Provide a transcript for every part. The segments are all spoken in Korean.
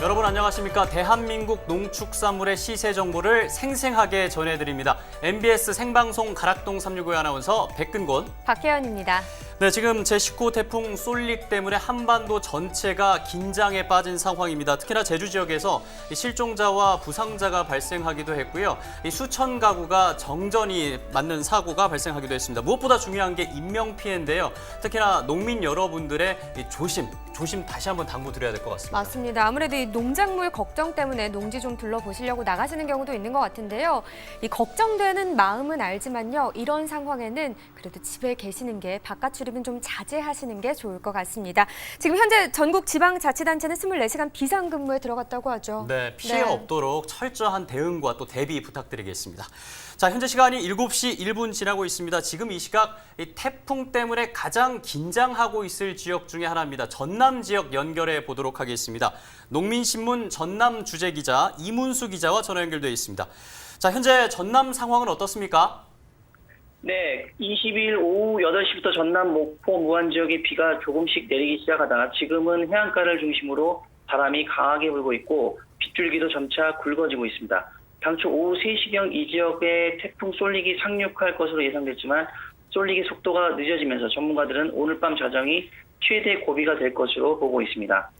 여러분 안녕하십니까? 대한민국 농축산물의 시세 정보를 생생하게 전해드립니다. MBS 생방송 가락동 365 아나운서 백근곤, 박혜연입니다. 네, 지금 제19호 태풍 쏠릭 때문에 한반도 전체가 긴장에 빠진 상황입니다. 특히나 제주 지역에서 실종자와 부상자가 발생하기도 했고요. 수천 가구가 정전이 맞는 사고가 발생하기도 했습니다. 무엇보다 중요한 게 인명 피해인데요. 특히나 농민 여러분들의 조심 다시 한번 당부드려야 될 것 같습니다. 맞습니다. 아무래도 이 농작물 걱정 때문에 농지 좀 둘러보시려고 나가시는 경우도 있는 것 같은데요. 이 걱정되는 마음은 알지만요. 이런 상황에는 그래도 집에 계시는 게 바깥 출입은 좀 자제하시는 게 좋을 것 같습니다. 지금 현재 전국 지방자치단체는 24시간 비상근무에 들어갔다고 하죠. 네, 피해 없도록 철저한 대응과 또 대비 부탁드리겠습니다. 자, 현재 시간이 7시 1분 지나고 있습니다. 지금 이 시각 이 태풍 때문에 가장 긴장하고 있을 지역 중에 하나입니다. 전남 지역 연결해 보도록 하겠습니다. 농민신문 전남 주재기자 이문수 기자와 전화 연결되어 있습니다. 자, 현재 전남 상황은 어떻습니까? 네, 20일 오후 8시부터 전남 목포 무안 지역에 비가 조금씩 내리기 시작하다가 지금은 해안가를 중심으로 바람이 강하게 불고 있고 빗줄기도 점차 굵어지고 있습니다. 당초 오후 3시경 이 지역에 태풍 쏠릭이 상륙할 것으로 예상됐지만 쏠릭의 속도가 늦어지면서 전문가들은 오늘 밤 자정이 최대 고비가 될 것으로 보고 있습니다.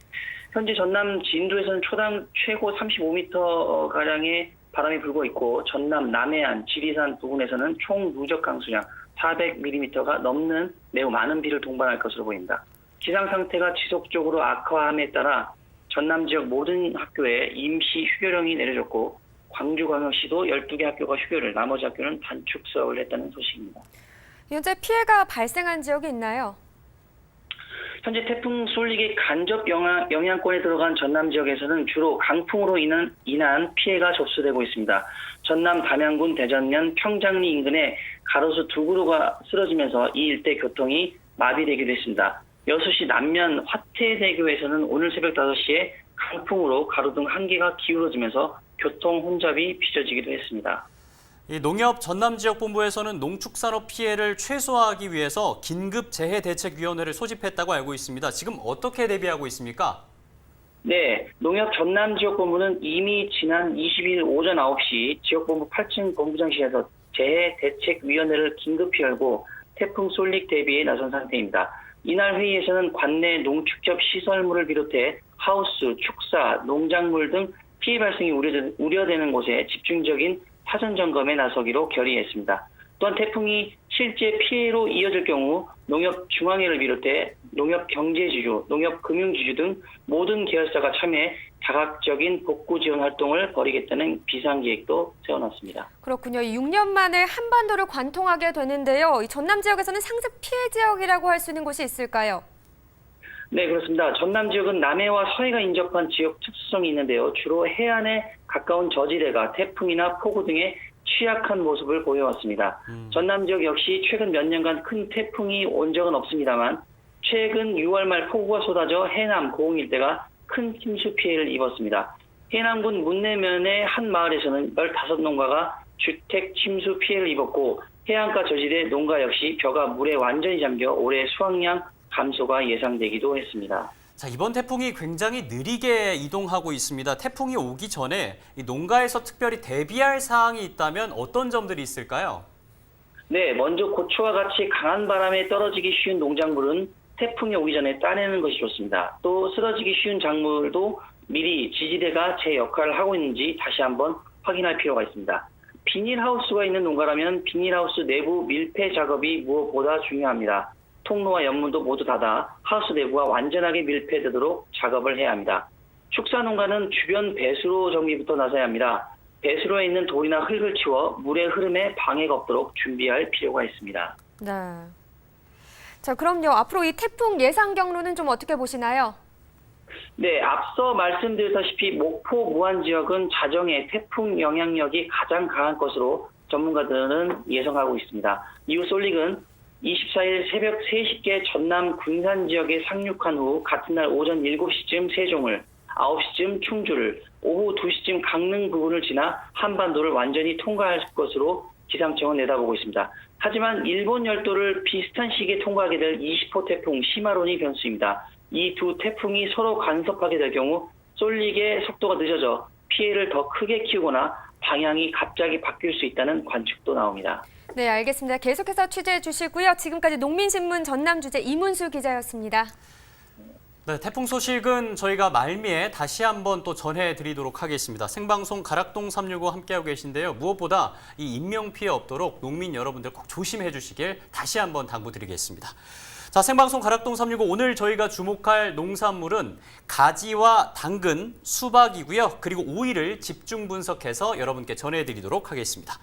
현재 전남 진도에서는 초당 최고 35m가량의 바람이 불고 있고 전남 남해안, 지리산 부근에서는 총 누적 강수량 400mm가 넘는 매우 많은 비를 동반할 것으로 보입니다. 기상 상태가 지속적으로 악화함에 따라 전남 지역 모든 학교에 임시 휴교령이 내려졌고 광주광역시도 12개 학교가 휴교를, 나머지 학교는 단축 수업을 했다는 소식입니다. 현재 피해가 발생한 지역이 있나요? 현재 태풍 쏠릭의 간접 영향권에 들어간 전남 지역에서는 주로 강풍으로 인한 피해가 접수되고 있습니다. 전남 담양군 대전면 평장리 인근에 가로수 2그루가 쓰러지면서 이 일대 교통이 마비되기도 했습니다. 여수시 남면 화태대교에서는 오늘 새벽 5시에 강풍으로 가로등 1개가 기울어지면서 교통 혼잡이 빚어지기도 했습니다. 이 농협 전남지역본부에서는 농축산업 피해를 최소화하기 위해서 긴급재해대책위원회를 소집했다고 알고 있습니다. 지금 어떻게 대비하고 있습니까? 네, 농협 전남지역본부는 이미 지난 20일 오전 9시 지역본부 8층 본부장실에서 재해대책위원회를 긴급히 열고 태풍 쏠릭 대비에 나선 상태입니다. 이날 회의에서는 관내 농축협 시설물을 비롯해 하우스, 축사, 농작물 등 피해 발생이 우려되는 곳에 집중적인 사전 점검에 나서기로 결의했습니다. 또한 태풍이 실제 피해로 이어질 경우 농협 중앙회를 비롯해 농협 경제지주, 농협 금융지주 등 모든 계열사가 참여해 다각적인 복구 지원 활동을 벌이겠다는 비상계획도 세워놨습니다. 그렇군요. 6년 만에 한반도를 관통하게 되는데요. 이 전남 지역에서는 상습 피해 지역이라고 할 수 있는 곳이 있을까요? 네, 그렇습니다. 전남 지역은 남해와 서해가 인접한 지역 특수성이 있는데요. 주로 해안에 가까운 저지대가 태풍이나 폭우 등의 취약한 모습을 보여왔습니다. 전남 지역 역시 최근 몇 년간 큰 태풍이 온 적은 없습니다만 최근 6월 말 폭우가 쏟아져 해남, 고흥 일대가 큰 침수 피해를 입었습니다. 해남군 문내면의 한 마을에서는 15농가가 주택 침수 피해를 입었고 해안가 저지대 농가 역시 벼가 물에 완전히 잠겨 올해 수확량 감소가 예상되기도 했습니다. 자, 이번 태풍이 굉장히 느리게 이동하고 있습니다. 태풍이 오기 전에 이 농가에서 특별히 대비할 사항이 있다면 어떤 점들이 있을까요? 네, 먼저 고추와 같이 강한 바람에 떨어지기 쉬운 농작물은 태풍이 오기 전에 따내는 것이 좋습니다. 또 쓰러지기 쉬운 작물도 미리 지지대가 제 역할을 하고 있는지 다시 한번 확인할 필요가 있습니다. 비닐하우스가 있는 농가라면 비닐하우스 내부 밀폐 작업이 무엇보다 중요합니다. 통로와 연문도 모두 닫아 하우스 내부가 완전하게 밀폐되도록 작업을 해야 합니다. 축사농가는 주변 배수로 정비부터 나서야 합니다. 배수로에 있는 돌이나 흙을 치워 물의 흐름에 방해가 없도록 준비할 필요가 있습니다. 네. 자, 그럼요. 앞으로 이 태풍 예상 경로는 좀 어떻게 보시나요? 네, 앞서 말씀드렸다시피 목포 무안 지역은 자정에 태풍 영향력이 가장 강한 것으로 전문가들은 예상하고 있습니다. 이후 쏠릭은 24일 새벽 3시께 전남 군산 지역에 상륙한 후 같은 날 오전 7시쯤 세종을, 9시쯤 충주를, 오후 2시쯤 강릉 부근을 지나 한반도를 완전히 통과할 것으로 기상청은 내다보고 있습니다. 하지만 일본 열도를 비슷한 시기에 통과하게 될 20호 태풍 시마론이 변수입니다. 이 두 태풍이 서로 간섭하게 될 경우 쏠릭의 속도가 늦어져 피해를 더 크게 키우거나 방향이 갑자기 바뀔 수 있다는 관측도 나옵니다. 네, 알겠습니다. 계속해서 취재해 주시고요. 지금까지 농민신문 전남 주재 이문수 기자였습니다. 네, 태풍 소식은 저희가 말미에 다시 한번 또 전해드리도록 하겠습니다. 생방송 가락동 365 함께하고 계신데요. 무엇보다 이 인명피해 없도록 농민 여러분들 꼭 조심해 주시길 다시 한번 당부드리겠습니다. 자, 생방송 가락동 365 오늘 저희가 주목할 농산물은 가지와 당근, 수박이고요. 그리고 오이를 집중 분석해서 여러분께 전해드리도록 하겠습니다.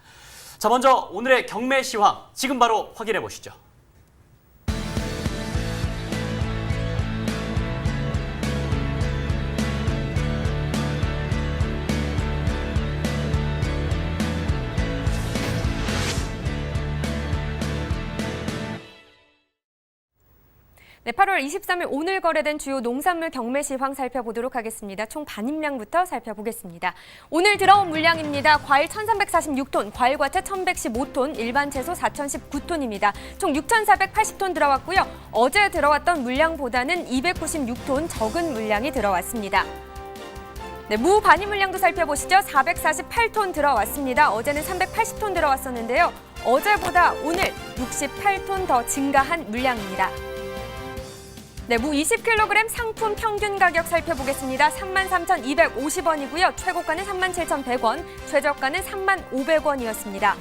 자, 먼저 오늘의 경매 시황 지금 바로 확인해 보시죠. 네, 8월 23일 오늘 거래된 주요 농산물 경매 시황 살펴보도록 하겠습니다. 총 반입량부터 살펴보겠습니다. 오늘 들어온 물량입니다. 과일 1,346톤, 과일과채 1,115톤, 일반 채소 4,019톤입니다. 총 6,480톤 들어왔고요. 어제 들어왔던 물량보다는 296톤 적은 물량이 들어왔습니다. 네, 무 반입 물량도 살펴보시죠. 448톤 들어왔습니다. 어제는 380톤 들어왔었는데요. 어제보다 오늘 68톤 더 증가한 물량입니다. 네, 무 20kg 상품 평균 가격 살펴보겠습니다. 33,250원이고요. 최고가는 37,100원, 최저가는 35,500원이었습니다.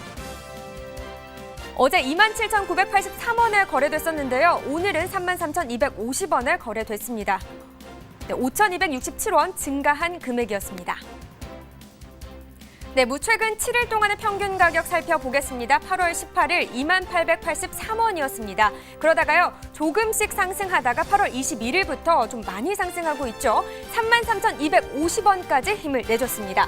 어제 27,983원에 거래됐었는데요. 오늘은 33,250원에 거래됐습니다. 네, 5,267원 증가한 금액이었습니다. 네, 무 최근 7일 동안의 평균 가격 살펴보겠습니다. 8월 18일 28,833원이었습니다. 그러다가요, 조금씩 상승하다가 8월 21일부터 좀 많이 상승하고 있죠. 33,250원까지 힘을 내줬습니다.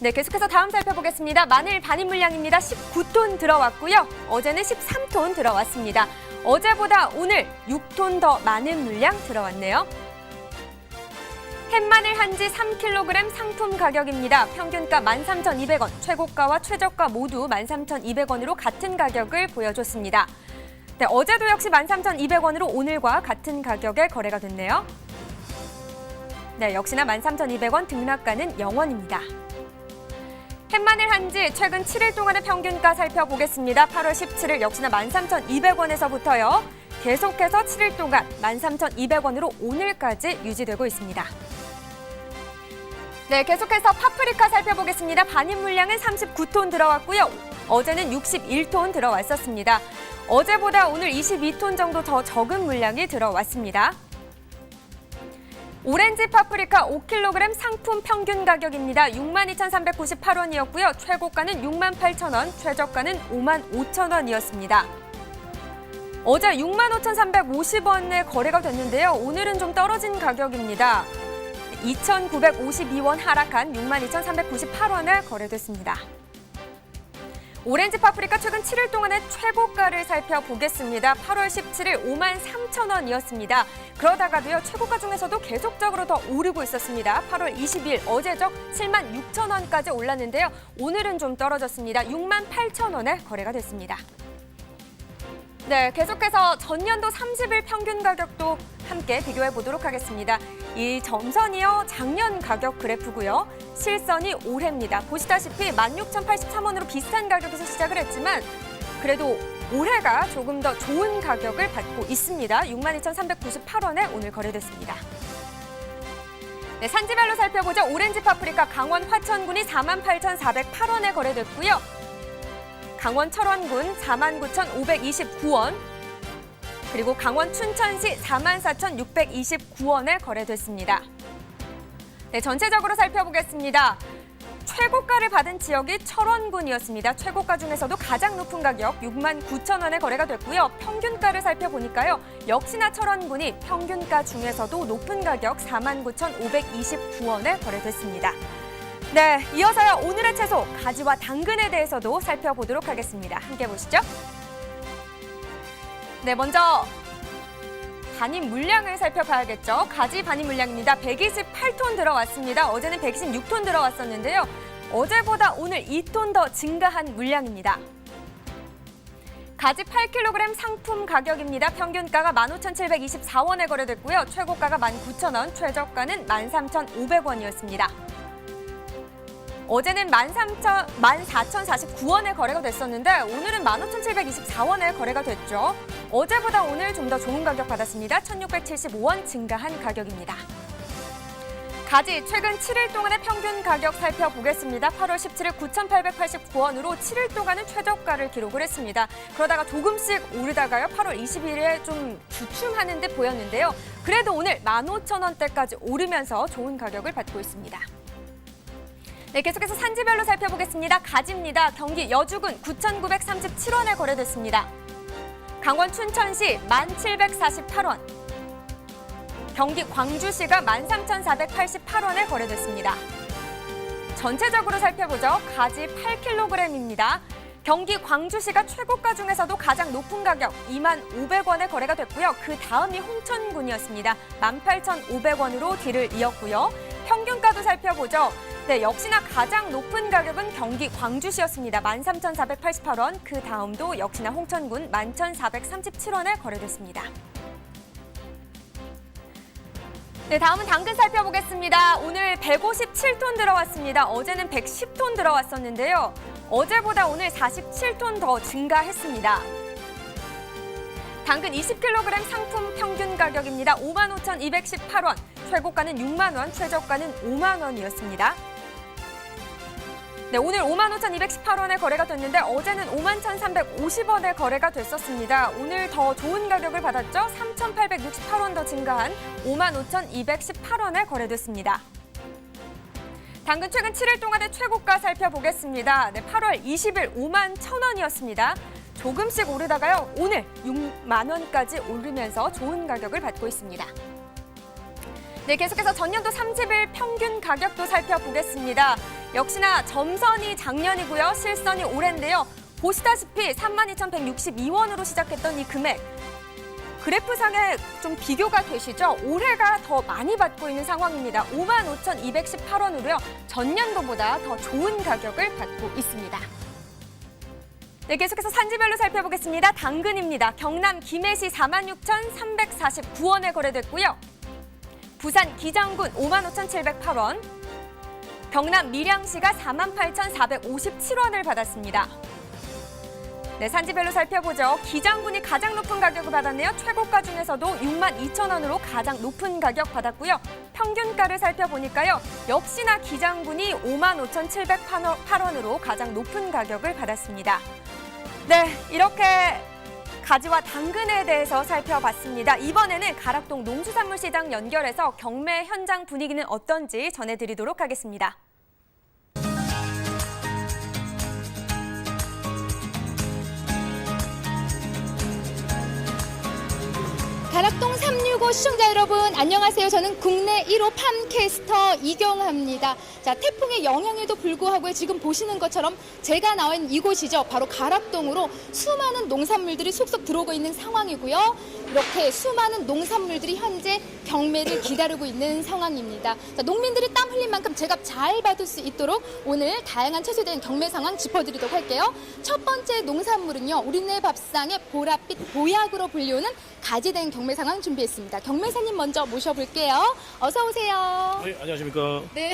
네, 계속해서 다음 살펴보겠습니다. 마늘 반입 물량입니다. 19톤 들어왔고요. 어제는 13톤 들어왔습니다. 어제보다 오늘 6톤 더 많은 물량 들어왔네요. 햇마늘 한지 3kg 상품 가격입니다. 평균가 13,200원, 최고가와 최저가 모두 13,200원으로 같은 가격을 보여줬습니다. 네, 어제도 역시 13,200원으로 오늘과 같은 가격에 거래가 됐네요. 네, 역시나 13,200원 등락가는 0원입니다. 햇마늘 한지 최근 7일 동안의 평균가 살펴보겠습니다. 8월 17일 역시나 13,200원에서부터요. 계속해서 7일 동안 13,200원으로 오늘까지 유지되고 있습니다. 네, 계속해서 파프리카 살펴보겠습니다. 반입 물량은 39톤 들어왔고요. 어제는 61톤 들어왔었습니다. 어제보다 오늘 22톤 정도 더 적은 물량이 들어왔습니다. 오렌지 파프리카 5kg 상품 평균 가격입니다. 62,398원이었고요. 최고가는 68,000원, 최저가는 55,000원이었습니다. 어제 65,350원에 거래가 됐는데요. 오늘은 좀 떨어진 가격입니다. 2,952원 하락한 62,398원에 거래됐습니다. 오렌지 파프리카 최근 7일 동안의 최고가를 살펴보겠습니다. 8월 17일 53,000원이었습니다. 그러다가도요, 최고가 중에서도 계속적으로 더 오르고 있었습니다. 8월 20일 어제죠, 76,000원까지 올랐는데요. 오늘은 좀 떨어졌습니다. 68,000원에 거래가 됐습니다. 네, 계속해서 전년도 30일 평균 가격도 함께 비교해 보도록 하겠습니다. 이 점선이요, 작년 가격 그래프고요. 실선이 올해입니다. 보시다시피 16,083원으로 비슷한 가격에서 시작을 했지만 그래도 올해가 조금 더 좋은 가격을 받고 있습니다. 62,398원에 오늘 거래됐습니다. 네, 산지별로 살펴보죠. 오렌지 파프리카 강원 화천군이 48,408원에 거래됐고요. 강원 철원군 49,529원, 그리고 강원 춘천시 44,629원에 거래됐습니다. 네, 전체적으로 살펴보겠습니다. 최고가를 받은 지역이 철원군이었습니다. 최고가 중에서도 가장 높은 가격 69,000원에 거래가 됐고요. 평균가를 살펴보니까요, 역시나 철원군이 평균가 중에서도 높은 가격 49,529원에 거래됐습니다. 네, 이어서요, 오늘의 채소 가지와 당근에 대해서도 살펴보도록 하겠습니다. 함께 보시죠. 네, 먼저 반입 물량을 살펴봐야겠죠. 가지 반입 물량입니다. 128톤 들어왔습니다. 어제는 126톤 들어왔었는데요. 어제보다 오늘 2톤 더 증가한 물량입니다. 가지 8kg 상품 가격입니다. 평균가가 15,724원에 거래됐고요. 최고가가 19,000원, 최저가는 13,500원이었습니다. 어제는 14,049원에 거래가 됐었는데 오늘은 15,724원에 거래가 됐죠. 어제보다 오늘 좀 더 좋은 가격 받았습니다. 1,675원 증가한 가격입니다. 가지 최근 7일 동안의 평균 가격 살펴보겠습니다. 8월 17일 9,889원으로 7일 동안은 최저가를 기록을 했습니다. 그러다가 조금씩 오르다가요. 8월 20일에 좀 주춤하는 듯 보였는데요. 그래도 오늘 15,000원대까지 오르면서 좋은 가격을 받고 있습니다. 네, 계속해서 산지별로 살펴보겠습니다. 가지입니다. 경기 여주군 9,937원에 거래됐습니다. 강원 춘천시 1,748원. 경기 광주시가 13,488원에 거래됐습니다. 전체적으로 살펴보죠. 가지 8kg입니다. 경기 광주시가 최고가 중에서도 가장 높은 가격 25,500원에 거래가 됐고요. 그 다음이 홍천군이었습니다. 18,500원으로 뒤를 이었고요. 평균가도 살펴보죠. 네, 역시나 가장 높은 가격은 경기 광주시였습니다. 13,488원. 그 다음도 역시나 홍천군 11,437원에 거래됐습니다. 네, 다음은 당근 살펴보겠습니다. 오늘 157톤 들어왔습니다. 어제는 110톤 들어왔었는데요. 어제보다 오늘 47톤 더 증가했습니다. 당근 20kg 상품 평균 가격입니다. 55,218원, 최고가는 6만 원, 최저가는 5만 원이었습니다. 네, 오늘 55,218원에 거래가 됐는데 어제는 51,350원에 거래가 됐었습니다. 오늘 더 좋은 가격을 받았죠. 3,868원 더 증가한 55,218원에 거래됐습니다. 당근 최근 7일 동안의 최고가 살펴보겠습니다. 네, 8월 20일 51,000원이었습니다. 조금씩 오르다가요. 오늘 6만 원까지 오르면서 좋은 가격을 받고 있습니다. 네, 계속해서 전년도 30일 평균 가격도 살펴보겠습니다. 역시나 점선이 작년이고요. 실선이 올해인데요. 보시다시피 32,162원으로 시작했던 이 금액. 그래프상에 좀 비교가 되시죠? 올해가 더 많이 받고 있는 상황입니다. 55,218원으로요. 전년도보다 더 좋은 가격을 받고 있습니다. 네, 계속해서 산지별로 살펴보겠습니다. 당근입니다. 경남 김해시 46,349원에 거래됐고요. 부산 기장군 55,708원, 경남 밀양시가 48,457원을 받았습니다. 네, 산지별로 살펴보죠. 기장군이 가장 높은 가격을 받았네요. 최고가 중에서도 62,000원으로 가장 높은 가격 받았고요. 평균가를 살펴보니까요. 역시나 기장군이 55,708원으로 가장 높은 가격을 받았습니다. 네, 이렇게 가지와 당근에 대해서 살펴봤습니다. 이번에는 가락동 농수산물시장 연결해서 경매 현장 분위기는 어떤지 전해드리도록 하겠습니다. 가락동 365 시청자 여러분 안녕하세요. 저는 국내 1호 팜캐스터 이경아입니다. 자, 태풍의 영향에도 불구하고 지금 보시는 것처럼 제가 나와 있는 이곳이죠. 바로 가락동으로 수많은 농산물들이 속속 들어오고 있는 상황이고요. 이렇게 수많은 농산물들이 현재 경매를 기다리고 있는 상황입니다. 자, 농민들이 땀 흘린 만큼 제값 잘 받을 수 있도록 오늘 다양한 최소된 경매 상황 짚어드리도록 할게요. 첫 번째 농산물은요. 우리네 밥상의 보랏빛 보약으로 불리우는 가지된 경매 상황 준비했습니다. 경매사님 먼저 모셔볼게요. 어서 오세요. 네, 안녕하십니까. 네,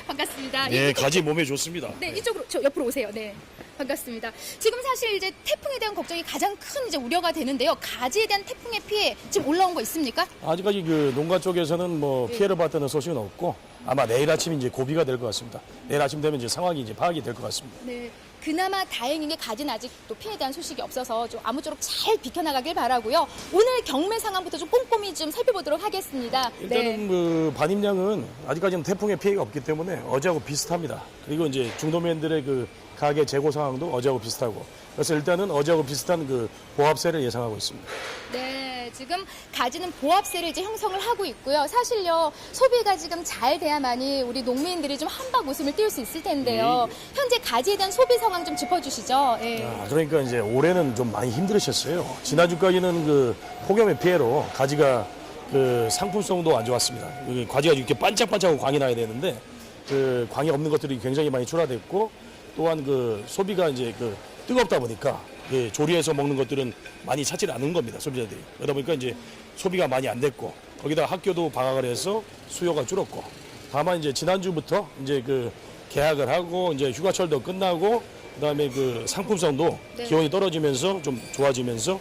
반갑습니다. 네, 가지 몸에 좋습니다. 네, 이쪽으로 저 옆으로 오세요. 네, 반갑습니다. 지금 사실 이제 태풍에 대한 걱정이 가장 큰 이제 우려가 되는데요. 가지에 대한 태풍의 피해 지금 올라온 거 있습니까? 아직까지 그 농가 쪽에서는 뭐 피해를 봤다는 소식은 없고 아마 내일 아침 이제 고비가 될 것 같습니다. 내일 아침 되면 이제 상황이 이제 파악이 될 것 같습니다. 네. 그나마 다행인 게 가지는 아직 또 피해에 대한 소식이 없어서 좀 아무쪼록 잘 비켜나가길 바라고요. 오늘 경매 상황부터 좀 꼼꼼히 좀 살펴보도록 하겠습니다. 일단은 그 반입량은 아직까지는 태풍의 피해가 없기 때문에 어제하고 비슷합니다. 그리고 이제 중도면들의 그 가게 재고 상황도 어제하고 비슷하고 그래서 일단은 어제하고 비슷한 그 보합세를 예상하고 있습니다. 네, 지금 가지는 보합세를 이제 형성을 하고 있고요. 사실요, 소비가 지금 잘 돼야만이 우리 농민들이 좀 한박 웃음을 띄울 수 있을 텐데요. 현재 가지에 대한 소비 상황 좀 짚어주시죠. 네. 그러니까 이제 올해는 좀 많이 힘들으셨어요. 지난주까지는 그 폭염의 피해로 가지가 그 상품성도 안 좋았습니다. 가지가 이렇게 반짝반짝하고 광이 나야 되는데 그 광이 없는 것들이 굉장히 많이 출하됐고 또한 그 소비가 이제 그 뜨겁다 보니까 그 조리해서 먹는 것들은 많이 찾지 않은 겁니다, 소비자들이. 그러다 보니까 이제 소비가 많이 안 됐고, 거기다 학교도 방학을 해서 수요가 줄었고, 다만 이제 지난주부터 이제 그 개학을 하고 이제 휴가철도 끝나고, 그다음에 그 상품성도 네. 기온이 떨어지면서 좀 좋아지면서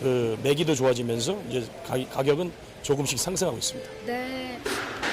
그 매기도 좋아지면서 이제 가격은 조금씩 상승하고 있습니다. 네.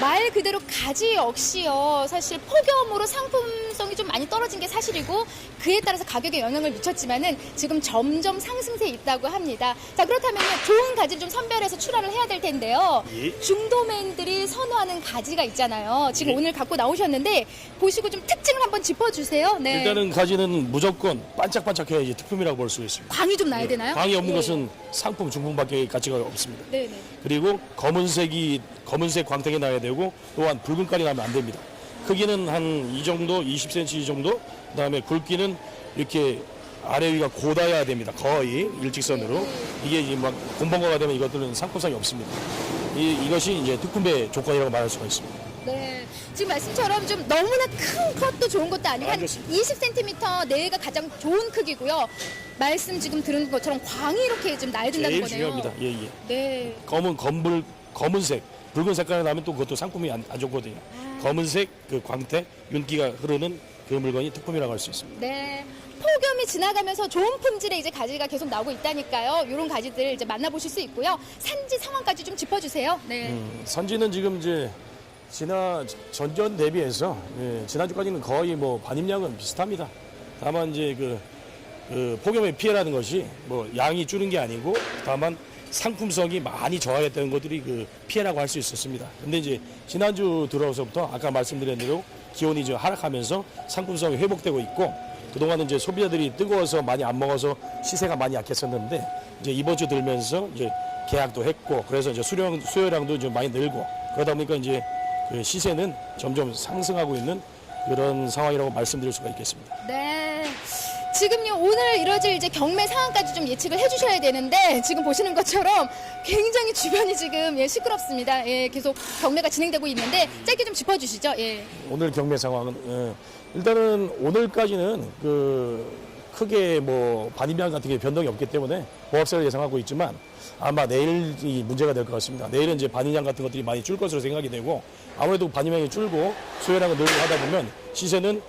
말 그대로 가지 역시요. 사실 폭염으로 상품성이 좀 많이 떨어진 게 사실이고 그에 따라서 가격에 영향을 미쳤지만은 지금 점점 상승세에 있다고 합니다. 자, 그렇다면요. 좋은 가지를 좀 선별해서 출하를 해야 될 텐데요. 예. 중도맨들이 선호하는 가지가 있잖아요. 지금 예. 오늘 갖고 나오셨는데 보시고 좀 특징을 한번 짚어주세요. 네. 일단은 가지는 무조건 반짝반짝해야 이제 특품이라고 볼 수 있습니다. 광이 좀 나야 되나요? 광이 없는 예. 것은 상품, 중품밖에 가치가 없습니다. 네네. 그리고 검은색 광택이 나야 되고 또한 붉은 깔이 나면 안 됩니다. 크기는 한 이 정도, 20cm 정도. 그다음에 굵기는 이렇게 아래 위가 곧아야 됩니다. 거의 일직선으로. 이게 이제 막 곰벙거가 되면 이것들은 상품성이 없습니다. 이것이 이제 특품배 조건이라고 말할 수가 있습니다. 네, 지금 말씀처럼 좀 너무나 큰 것도 좋은 것도 아니고 한 좋습니다. 20cm 내외가 가장 좋은 크기고요. 말씀 지금 들은 것처럼 광이 이렇게 좀 나야 된다는 제일 거네요. 중요합니다. 예, 예. 네, 검은색, 붉은 색깔이 나면 또 그것도 상품이 안 좋거든요. 검은색, 그 광택, 윤기가 흐르는 그 물건이 특품이라고 할 수 있습니다. 네. 폭염이 지나가면서 좋은 품질의 이제 가지가 계속 나오고 있다니까요. 이런 가지들 이제 만나보실 수 있고요. 산지 상황까지 좀 짚어주세요. 네. 선지는 지금 이제 전년 대비해서 지난주까지는 거의 뭐 반입량은 비슷합니다. 다만 이제 그 폭염의 피해라는 것이 뭐 양이 줄은 게 아니고 다만 상품성이 많이 저하했다는 것들이 그 피해라고 할 수 있었습니다. 근데 이제 지난주 들어서부터 아까 말씀드린 대로 기온이 이제 하락하면서 상품성이 회복되고 있고 그동안은 이제 소비자들이 뜨거워서 많이 안 먹어서 시세가 많이 약했었는데 이제 이번 주 들면서 이제 계약도 했고 그래서 이제 수요량도 좀 많이 늘고 그러다 보니까 이제 그 시세는 점점 상승하고 있는 그런 상황이라고 말씀드릴 수가 있겠습니다. 네. 지금요, 오늘 이뤄질 이제 경매 상황까지 좀 예측을 해주셔야 되는데, 지금 보시는 것처럼 굉장히 주변이 지금 시끄럽습니다. 예, 계속 경매가 진행되고 있는데, 짧게 좀 짚어주시죠. 예. 오늘 경매 상황은 일단은 오늘까지는 그 크게 뭐 반입량 같은 게 변동이 없기 때문에 보합세를 예상하고 있지만 아마 내일이 문제가 될 것 같습니다. 내일은 이제 반입량 같은 것들이 많이 줄 것으로 생각이 되고 아무래도 반입량이 줄고 수요량을 늘고 하다 보면 시세는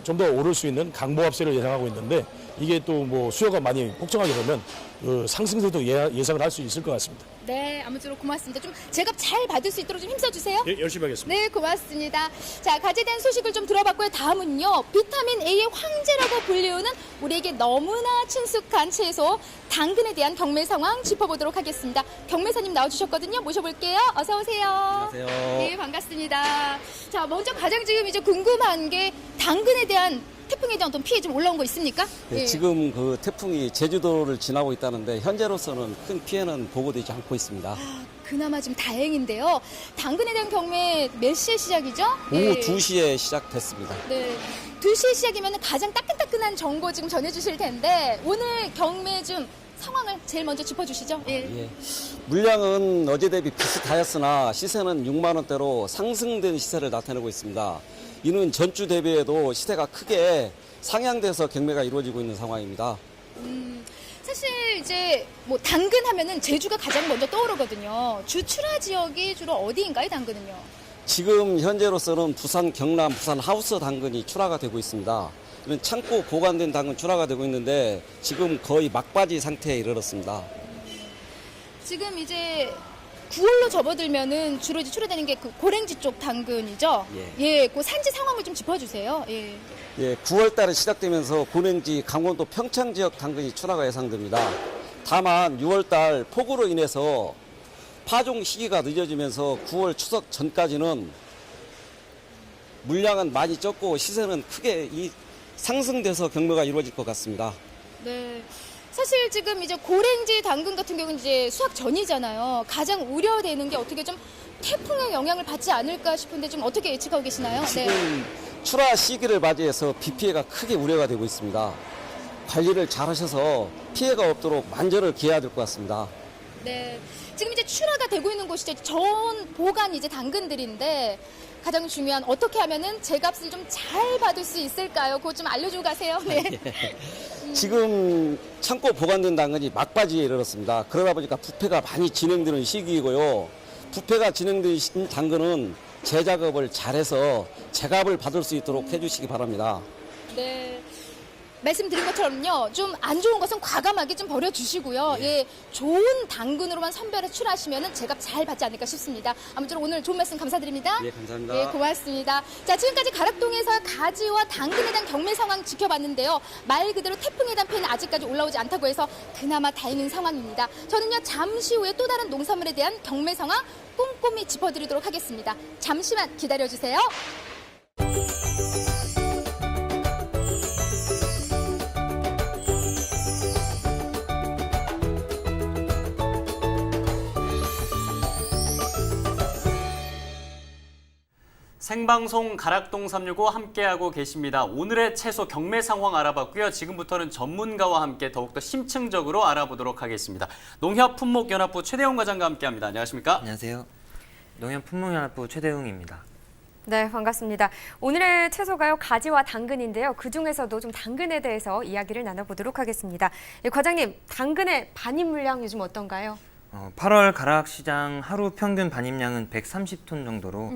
좀 더 오를 수 있는 강보합세를 예상하고 있는데 이게 또 뭐 수요가 많이 폭증하게 되면 그 상승세도 예상을 할 수 있을 것 같습니다. 네, 아무쪼록 고맙습니다. 좀 제값 잘 받을 수 있도록 좀 힘써주세요. 예, 열심히 하겠습니다. 네, 고맙습니다. 자, 가지에 대한 소식을 좀 들어봤고요. 다음은요, 비타민 A의 황제라고 불리우는 우리에게 너무나 친숙한 채소, 당근에 대한 경매 상황 짚어보도록 하겠습니다. 경매사님 나와주셨거든요. 모셔볼게요. 어서 오세요. 안녕하세요. 네, 반갑습니다. 자, 먼저 가장 지금 이제 궁금한 게 당근에 대한 태풍에 대한 어떤 피해 좀 올라온 거 있습니까? 네, 예. 지금 그 태풍이 제주도를 지나고 있다는데 현재로서는 큰 피해는 보고되지 않고 있습니다. 아, 그나마 좀 다행인데요. 당근에 대한 경매 몇 시에 시작이죠? 오후 예. 2시에 시작됐습니다. 네. 2시에 시작이면 가장 따끈따끈한 정보 지금 전해주실 텐데 오늘 경매 중 상황을 제일 먼저 짚어주시죠. 예. 예. 물량은 어제 대비 비슷하였으나 시세는 6만 원대로 상승된 시세를 나타내고 있습니다. 이는 전주 대비해도 시세가 크게 상향돼서 경매가 이루어지고 있는 상황입니다. 사실 이제 뭐 당근 하면은 제주가 가장 먼저 떠오르거든요. 주 출하 지역이 주로 어디인가요, 당근은요? 지금 현재로서는 부산, 경남, 부산 하우스 당근이 출하가 되고 있습니다. 이는 창고 보관된 당근 출하가 되고 있는데 지금 거의 막바지 상태에 이르렀습니다. 지금 이제 9월로 접어들면은 주로 이제 출하되는 게 그 고랭지 쪽 당근이죠. 예. 그 산지 상황을 좀 짚어주세요. 예. 예, 9월 달에 시작되면서 고랭지, 강원도 평창 지역 당근이 출하가 예상됩니다. 다만 6월 달 폭우로 인해서 파종 시기가 늦어지면서 9월 추석 전까지는 물량은 많이 적고 시세는 크게 상승돼서 경매가 이루어질 것 같습니다. 네. 사실 지금 이제 고랭지 당근 같은 경우는 이제 수확 전이잖아요. 가장 우려되는 게 어떻게 좀 태풍의 영향을 받지 않을까 싶은데 좀 어떻게 예측하고 계시나요? 지금 출하 시기를 맞이해서 비 피해가 크게 우려가 되고 있습니다. 관리를 잘 하셔서 피해가 없도록 만전을 기해야 될 것 같습니다. 네. 지금 이제 출하가 되고 있는 곳이 이제 저온 보관 이제 당근들인데 가장 중요한 어떻게 하면은 제값을 좀 잘 받을 수 있을까요? 그거 좀 알려주고 가세요. 네. 지금 창고 보관된 당근이 막바지에 이르렀습니다. 그러다 보니까 부패가 많이 진행되는 시기이고요. 부패가 진행된 당근은 재작업을 잘해서 제값을 받을 수 있도록 해주시기 바랍니다. 네. 말씀드린 것처럼요. 좀 안 좋은 것은 과감하게 좀 버려주시고요. 예, 좋은 당근으로만 선별해 출하시면은 제값 잘 받지 않을까 싶습니다. 아무쪼록 오늘 좋은 말씀 감사드립니다. 예, 감사합니다. 예, 고맙습니다. 자, 지금까지 가락동에서 가지와 당근에 대한 경매 상황 지켜봤는데요. 말 그대로 태풍에 대한 피해는 아직까지 올라오지 않다고 해서 그나마 다행인 상황입니다. 저는요, 잠시 후에 또 다른 농산물에 대한 경매 상황 꼼꼼히 짚어드리도록 하겠습니다. 잠시만 기다려주세요. 생방송 가락동 365 함께하고 계십니다. 오늘의 채소 경매 상황 알아봤고요. 지금부터는 전문가와 함께 더욱더 심층적으로 알아보도록 하겠습니다. 농협품목연합부 최대웅 과장과 함께합니다. 안녕하십니까? 안녕하세요. 농협품목연합부 최대웅입니다. 네, 반갑습니다. 오늘의 채소가요, 가지와 당근인데요. 그중에서도 좀 당근에 대해서 이야기를 나눠보도록 하겠습니다. 예, 과장님, 당근의 반입 물량 요즘 어떤가요? 8월 가락시장 하루 평균 반입량은 130톤 정도로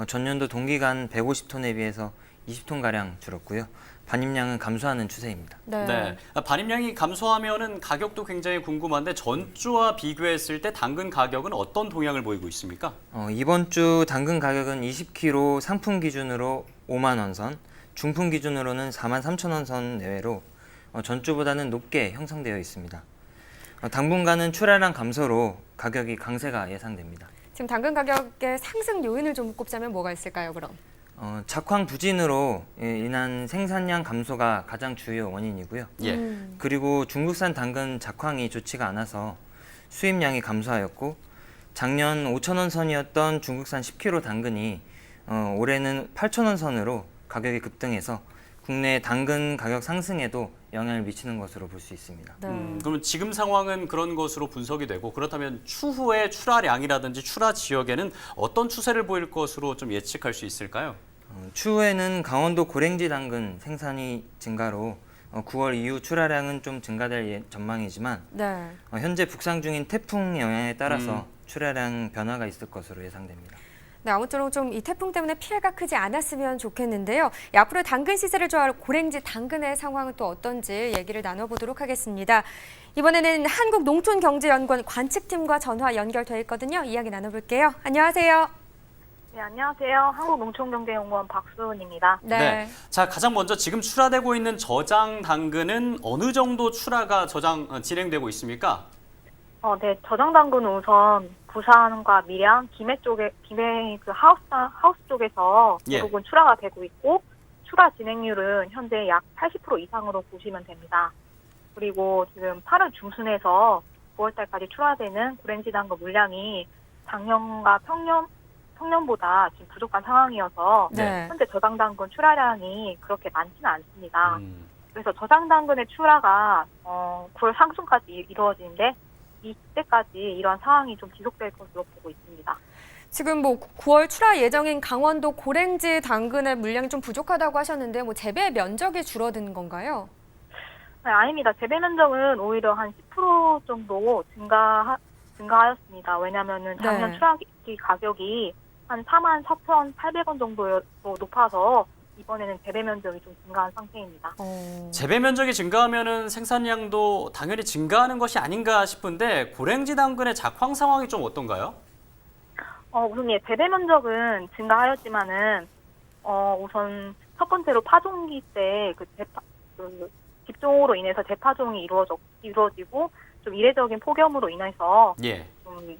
전년도 동기간 150톤에 비해서 20톤가량 줄었고요. 반입량은 감소하는 추세입니다. 네. 반입량이 감소하면은 가격도 굉장히 궁금한데 전주와 비교했을 때 당근 가격은 어떤 동향을 보이고 있습니까? 이번 주 당근 가격은 20kg 상품 기준으로 5만 원 선, 중품 기준으로는 4만 3천 원 선 내외로 전주보다는 높게 형성되어 있습니다. 당분간은 출하량 감소로 가격이 강세가 예상됩니다. 지금 당근 가격의 상승 요인을 좀 꼽자면 뭐가 있을까요, 그럼? 작황 부진으로 인한 생산량 감소가 가장 주요 원인이고요. 예. 그리고 중국산 당근 작황이 좋지가 않아서 수입량이 감소하였고 작년 5,000원 선이었던 중국산 10kg 당근이 올해는 8,000원 선으로 가격이 급등해서 국내 당근 가격 상승에도 영향을 미치는 것으로 볼 수 있습니다. 네. 그러면 지금 상황은 그런 것으로 분석이 되고 그렇다면 추후에 출하량이라든지 출하 지역에는 어떤 추세를 보일 것으로 좀 예측할 수 있을까요? 추후에는 강원도 고랭지 당근 생산이 증가로 9월 이후 출하량은 좀 증가될 전망이지만 네. 현재 북상 중인 태풍 영향에 따라서 출하량 변화가 있을 것으로 예상됩니다. 네, 아무쪼록 좀 이 태풍 때문에 피해가 크지 않았으면 좋겠는데요. 앞으로 당근 시세를 좋아할 고랭지 당근의 상황은 또 어떤지 얘기를 나눠보도록 하겠습니다. 이번에는 한국농촌경제연구원 관측팀과 전화 연결돼 있거든요. 이야기 나눠볼게요. 안녕하세요. 네, 안녕하세요. 한국농촌경제연구원 박수은입니다. 네. 자, 가장 먼저 지금 출하되고 있는 저장 당근은 어느 정도 출하가 진행되고 있습니까? 네, 저장 당근은 우선 부산과 밀양, 김해 그 하우스 쪽에서 예. 대부분 출하가 되고 있고, 출하 진행률은 현재 약 80% 이상으로 보시면 됩니다. 그리고 지금 8월 중순에서 9월 달까지 출하되는 고랭지 당근 물량이 작년과 평년보다 지금 부족한 상황이어서 네. 현재 저장 당근 출하량이 그렇게 많지는 않습니다. 그래서 저장 당근의 출하가 9월 상순까지 이루어지는데 이때까지 이러한 상황이 좀 지속될 것으로 보고 있습니다. 지금 뭐 9월 출하 예정인 강원도 고랭지 당근의 물량이 좀 부족하다고 하셨는데 뭐 재배 면적이 줄어든 건가요? 네, 아닙니다. 재배 면적은 오히려 한 10% 정도 증가하였습니다. 왜냐하면은 작년 네. 출하기 가격이 한 44,800원 정도로 높아서 이번에는 재배 면적이 좀 증가한 상태입니다. 재배 면적이 증가하면은 생산량도 당연히 증가하는 것이 아닌가 싶은데 고랭지 당근의 작황 상황이 좀 어떤가요? 우선 재배 면적은 증가하였지만은 우선 첫 번째로 파종기 때 집중호우로 인해서 재파종이 이루어지고 좀 이례적인 폭염으로 인해서 예. 좀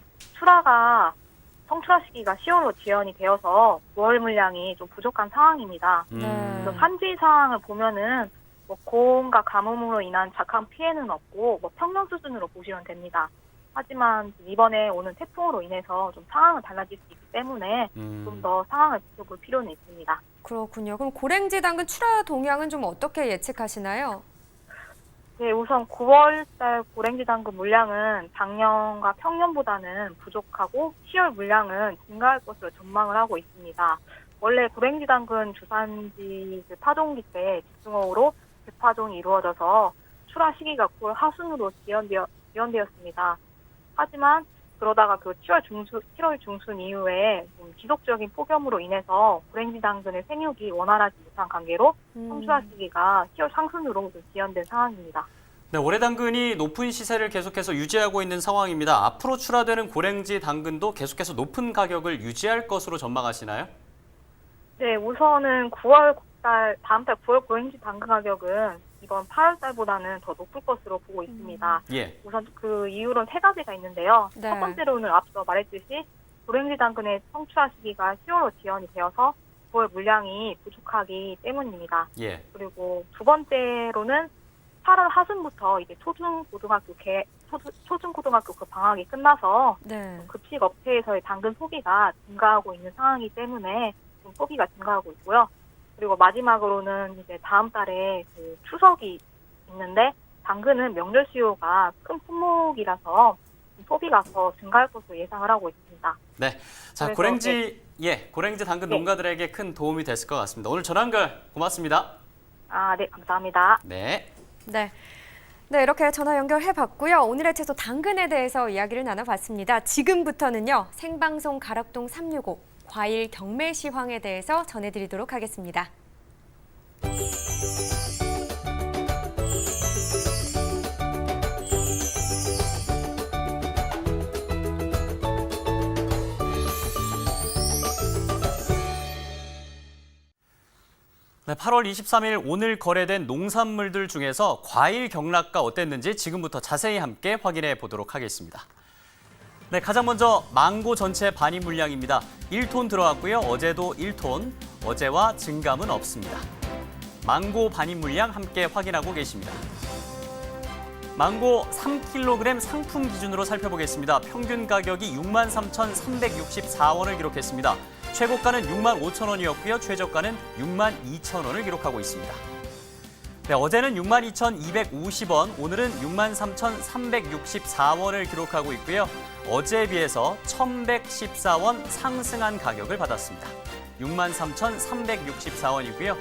성출하 시기가 10월로 지연이 되어서 9월 물량이 좀 부족한 상황입니다. 그래서 산지 상황을 보면은 뭐 고온과 가뭄으로 인한 작황 피해는 없고 뭐 평년 수준으로 보시면 됩니다. 하지만 이번에 오는 태풍으로 인해서 좀 상황은 달라질 수 있기 때문에 좀 더 상황을 지켜볼 필요는 있습니다. 그렇군요. 그럼 고랭지 당근 출하 동향은 좀 어떻게 예측하시나요? 네, 우선 9월달 고랭지 당근 물량은 작년과 평년보다는 부족하고 10월 물량은 증가할 것으로 전망을 하고 있습니다. 원래 고랭지 당근 주산지 파종기 때 집중호우로 대파종이 이루어져서 출하 시기가 9월 하순으로 지연되었습니다. 하지만 그러다가 그 7월 중순 이후에 지속적인 폭염으로 인해서 고랭지 당근의 생육이 원활하지 못한 관계로 성출하 시기가 10월 상순으로 지연된 상황입니다. 네, 올해 당근이 높은 시세를 계속해서 유지하고 있는 상황입니다. 앞으로 출하되는 고랭지 당근도 계속해서 높은 가격을 유지할 것으로 전망하시나요? 네, 우선은 다음 달 9월 고랭지 당근 가격은 이번 8월 달보다는 더 높을 것으로 보고 있습니다. 예. 우선 그 이유로는 세 가지가 있는데요. 네. 첫 번째로는 앞서 말했듯이 고랭지 당근의 성출하 시기가 10월로 지연이 되어서 9월 물량이 부족하기 때문입니다. 예. 그리고 두 번째로는 8월 하순부터 이제 초중고등학교 그 방학이 끝나서 네. 급식 업체에서의 당근 소비가 증가하고 있는 상황이기 때문에 좀 소비가 증가하고 있고요. 그리고 마지막으로는 이제 다음 달에 그 추석이 있는데 당근은 명절 수요가 큰 품목이라서 소비가 더 증가할 것으로 예상을 하고 있습니다. 네. 자, 그래서, 고랭지 당근 네. 농가들에게 큰 도움이 됐을 것 같습니다. 오늘 전화 연결 고맙습니다. 네, 감사합니다. 네. 네. 네, 이렇게 전화 연결해봤고요. 오늘의 채소 당근에 대해서 이야기를 나눠봤습니다. 지금부터는요, 생방송 가락동 365 과일 경매 시황에 대해서 전해드리도록 하겠습니다. 네, 8월 23일 오늘 거래된 농산물들 중에서 과일 경락가 어땠는지 지금부터 자세히 함께 확인해 보도록 하겠습니다. 네, 가장 먼저 망고 전체 반입 물량입니다. 1톤 들어왔고요. 어제도 1톤, 어제와 증감은 없습니다. 망고 반입 물량 함께 확인하고 계십니다. 망고 3kg 상품 기준으로 살펴보겠습니다. 평균 가격이 63,364원을 기록했습니다. 최고가는 65,000원이었고요. 최저가는 62,000원을 기록하고 있습니다. 네, 어제는 62,250원, 오늘은 63,364원을 기록하고 있고요. 어제에 비해서 1,114원 상승한 가격을 받았습니다. 63,364원이고요.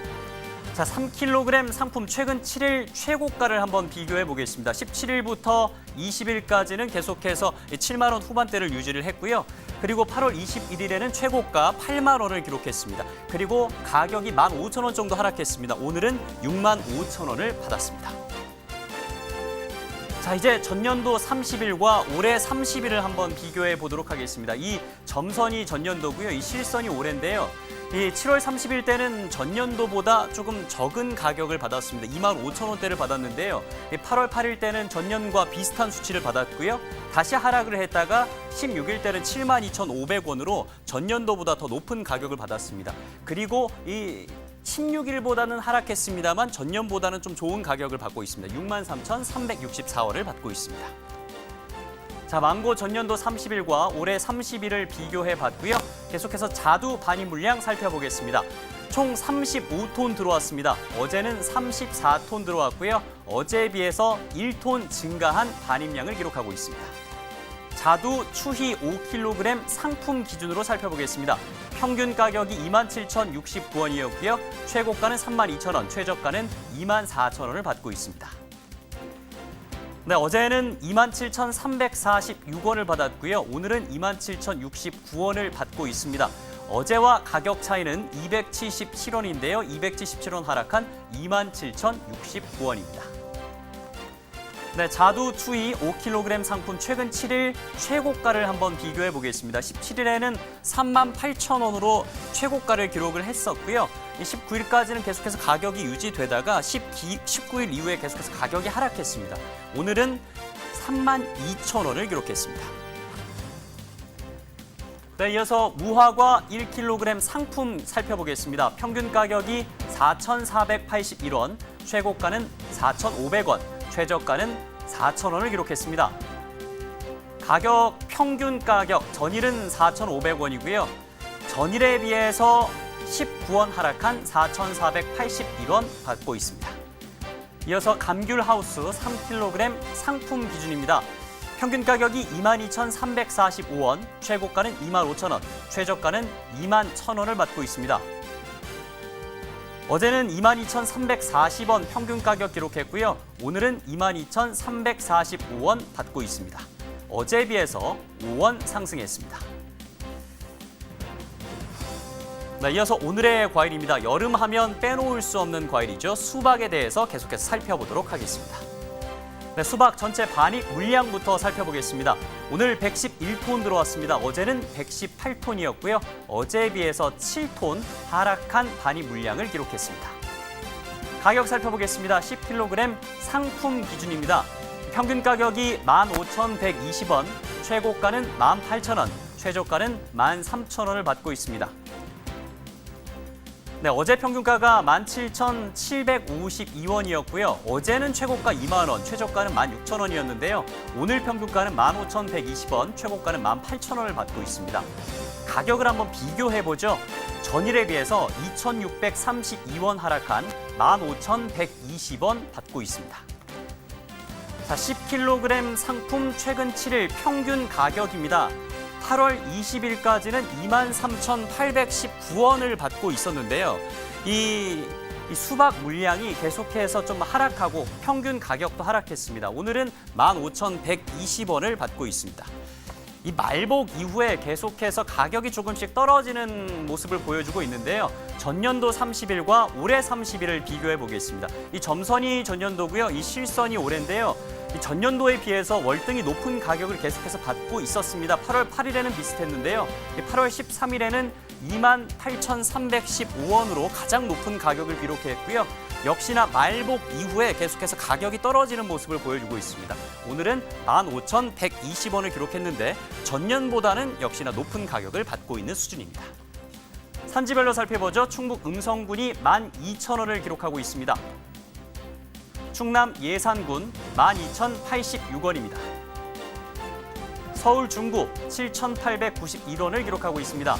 자, 3kg 상품 최근 7일 최고가를 한번 비교해 보겠습니다. 17일부터 20일까지는 계속해서 7만 원 후반대를 유지를 했고요. 그리고 8월 21일에는 최고가 8만 원을 기록했습니다. 그리고 가격이 15,000원 정도 하락했습니다. 오늘은 65,000원을 받았습니다. 자, 이제 전년도 30일과 올해 30일을 한번 비교해 보도록 하겠습니다. 이 점선이 전년도고요. 이 실선이 올해인데요. 이 7월 30일 때는 전년도보다 조금 적은 가격을 받았습니다. 25,000원대를 받았는데요. 8월 8일 때는 전년과 비슷한 수치를 받았고요. 다시 하락을 했다가 16일 때는 72,500원으로 전년도보다 더 높은 가격을 받았습니다. 그리고 이 16일보다는 하락했습니다만 전년보다는 좀 좋은 가격을 받고 있습니다. 63,364원을 받고 있습니다. 자, 망고 전년도 30일과 올해 30일을 비교해 봤고요. 계속해서 자두 반입 물량 살펴보겠습니다. 총 35톤 들어왔습니다. 어제는 34톤 들어왔고요. 어제에 비해서 1톤 증가한 반입량을 기록하고 있습니다. 자두 추희 5kg 상품 기준으로 살펴보겠습니다. 평균 가격이 27,069원이었고요. 최고가는 32,000원, 최저가는 24,000원을 받고 있습니다. 네, 어제는 27,346원을 받았고요. 오늘은 27,069원을 받고 있습니다. 어제와 가격 차이는 277원인데요. 277원 하락한 27,069원입니다. 네, 자두 추위 5kg 상품 최근 7일 최고가를 한번 비교해 보겠습니다. 17일에는 38,000원으로 최고가를 기록을 했었고요. 19일까지는 계속해서 가격이 유지되다가 19일 이후에 계속해서 가격이 하락했습니다. 오늘은 32,000원을 기록했습니다. 네, 이어서 무화과 1kg 상품 살펴보겠습니다. 평균 가격이 4,481원, 최고가는 4,500원, 최저가는 4,000원을 기록했습니다. 가격 평균 가격 전일은 4,500원이고요. 전일에 비해서 19원 하락한 4,481원 받고 있습니다. 이어서 감귤하우스 3kg 상품 기준입니다. 평균 가격이 22,345원, 최고가는 25,000원, 최저가는 21,000원을 받고 있습니다. 어제는 22,340원 평균 가격 기록했고요. 오늘은 22,345원 받고 있습니다. 어제에 비해서 5원 상승했습니다. 네, 이어서 오늘의 과일입니다. 여름하면 빼놓을 수 없는 과일이죠. 수박에 대해서 계속해서 살펴보도록 하겠습니다. 네, 수박 전체 반입 물량부터 살펴보겠습니다. 오늘 111톤 들어왔습니다. 어제는 118톤이었고요. 어제에 비해서 7톤 하락한 반입 물량을 기록했습니다. 가격 살펴보겠습니다. 10kg 상품 기준입니다. 평균 가격이 15,120원, 최고가는 18,000원, 최저가는 13,000원을 받고 있습니다. 네, 어제 평균가가 17,752원이었고요. 어제는 최고가 2만 원, 최저가는 16,000원이었는데요. 오늘 평균가는 15,120원, 최고가는 18,000원을 받고 있습니다. 가격을 한번 비교해보죠. 전일에 비해서 2,632원 하락한 15,120원 받고 있습니다. 자, 10kg 상품 최근 7일 평균 가격입니다. 8월 20일까지는 23,819원을 받고 있었는데요. 이 수박 물량이 계속해서 좀 하락하고 평균 가격도 하락했습니다. 오늘은 15,120원을 받고 있습니다. 이 말복 이후에 계속해서 가격이 조금씩 떨어지는 모습을 보여주고 있는데요. 전년도 30일과 올해 30일을 비교해 보겠습니다. 이 점선이 전년도고요. 이 실선이 올해인데요. 이 전년도에 비해서 월등히 높은 가격을 계속해서 받고 있었습니다. 8월 8일에는 비슷했는데요. 8월 13일에는 28,315원으로 가장 높은 가격을 기록했고요. 역시나 말복 이후에 계속해서 가격이 떨어지는 모습을 보여주고 있습니다. 오늘은 15,120원을 기록했는데 전년보다는 역시나 높은 가격을 받고 있는 수준입니다. 산지별로 살펴보죠. 충북 음성군이 12,000원을 기록하고 있습니다. 충남 예산군 12,086원입니다. 서울 중구 7,891원을 기록하고 있습니다.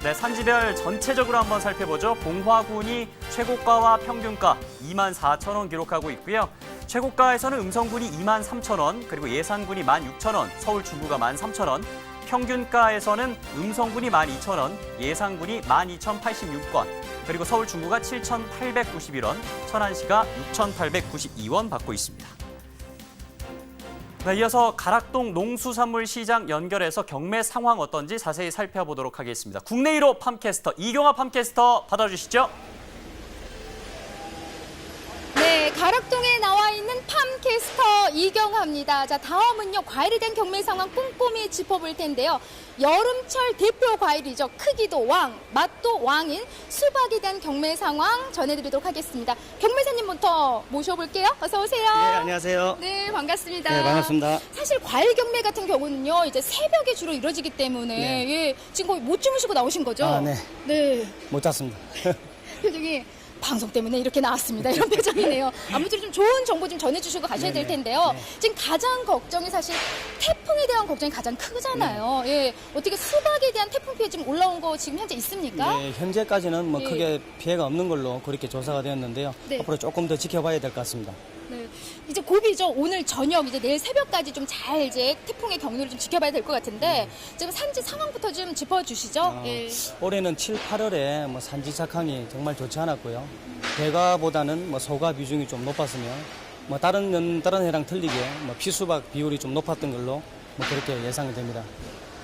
네, 산지별 전체적으로 한번 살펴보죠. 봉화군이 최고가와 평균가 24,000원 기록하고 있고요. 최고가에서는 음성군이 23,000원, 그리고 예산군이 16,000원, 서울 중구가 13,000원, 평균가에서는 음성군이 12,000원, 예산군이 12,086원, 그리고 서울 중구가 7,891원, 천안시가 6,892원 받고 있습니다. 네, 이어서 가락동 농수산물시장 연결해서 경매 상황 어떤지 자세히 살펴보도록 하겠습니다. 국내 1호 팜캐스터 이경아 팜캐스터 받아주시죠. 네, 가락동에 나와 있는 팜캐스터 이경아입니다. 자, 다음은요, 과일에 대한 경매 상황 꼼꼼히 짚어볼 텐데요. 여름철 대표 과일이죠. 크기도 왕, 맛도 왕인 수박에 대한 경매 상황 전해드리도록 하겠습니다. 경매사님부터 모셔볼게요. 어서 오세요. 네, 안녕하세요. 네, 반갑습니다. 네, 반갑습니다. 사실 과일 경매 같은 경우는요, 이제 새벽에 주로 이루어지기 때문에 네. 예, 지금 거의 못 주무시고 나오신 거죠? 아, 네. 네. 못 잤습니다. 표정이 방송 때문에 이렇게 나왔습니다. 이런 표정이네요. 아무튼 좀 좋은 정보 좀 전해주시고 가셔야 될 텐데요. 네. 지금 가장 걱정이 사실 태풍에 대한 걱정이 가장 크잖아요. 예, 어떻게 수박에 대한 태풍 피해 지금 올라온 거 지금 현재 있습니까? 네, 현재까지는 뭐 예. 크게 피해가 없는 걸로 그렇게 조사가 되었는데요. 네. 앞으로 조금 더 지켜봐야 될 것 같습니다. 네. 이제 고비죠. 오늘 저녁 이제 내일 새벽까지 좀 잘 이제 태풍의 경로를 좀 지켜봐야 될 것 같은데 지금 산지 상황부터 좀 짚어주시죠. 예. 올해는 7, 8월에 뭐 산지 작황이 정말 좋지 않았고요. 대과보다는 뭐 소가 비중이 좀 높았으며 뭐 다른 해랑 틀리게 뭐 피수박 비율이 좀 높았던 걸로 뭐 그렇게 예상이 됩니다.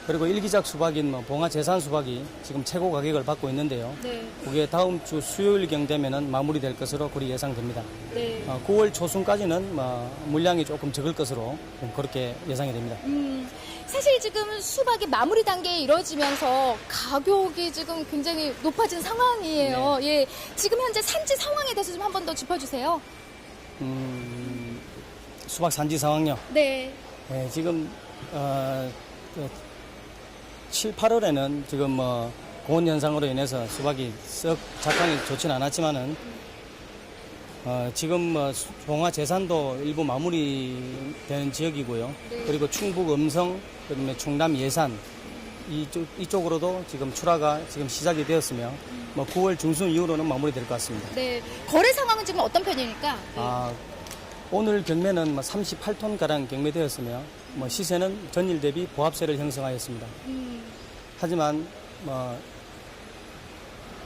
그리고 일기작 수박인 뭐 봉화 제산 수박이 지금 최고 가격을 받고 있는데요. 네. 그게 다음 주 수요일경 되면은 마무리될 것으로 그리 예상됩니다. 네. 9월 초순까지는 뭐 물량이 조금 적을 것으로 그렇게 예상이 됩니다. 사실 지금 수박이 마무리 단계에 이루어지면서 가격이 지금 굉장히 높아진 상황이에요. 예. 지금 현재 산지 상황에 대해서 좀 한 번 더 짚어주세요. 수박 산지 상황요. 네. 네, 지금 7, 8월에는 지금 뭐 고온 현상으로 인해서 수박이 썩 작황이 좋지는 않았지만은 지금 뭐 봉화 제산도 일부 마무리되는 지역이고요. 네. 그리고 충북 음성, 그다음에 충남 예산, 이쪽으로도 지금 출하가 지금 시작이 되었으며 9월 중순 이후로는 마무리될 것 같습니다. 네, 거래 상황은 지금 어떤 편입니까? 오늘 경매는 38톤 가량 경매되었으며 시세는 전일 대비 보합세를 형성하였습니다. 하지만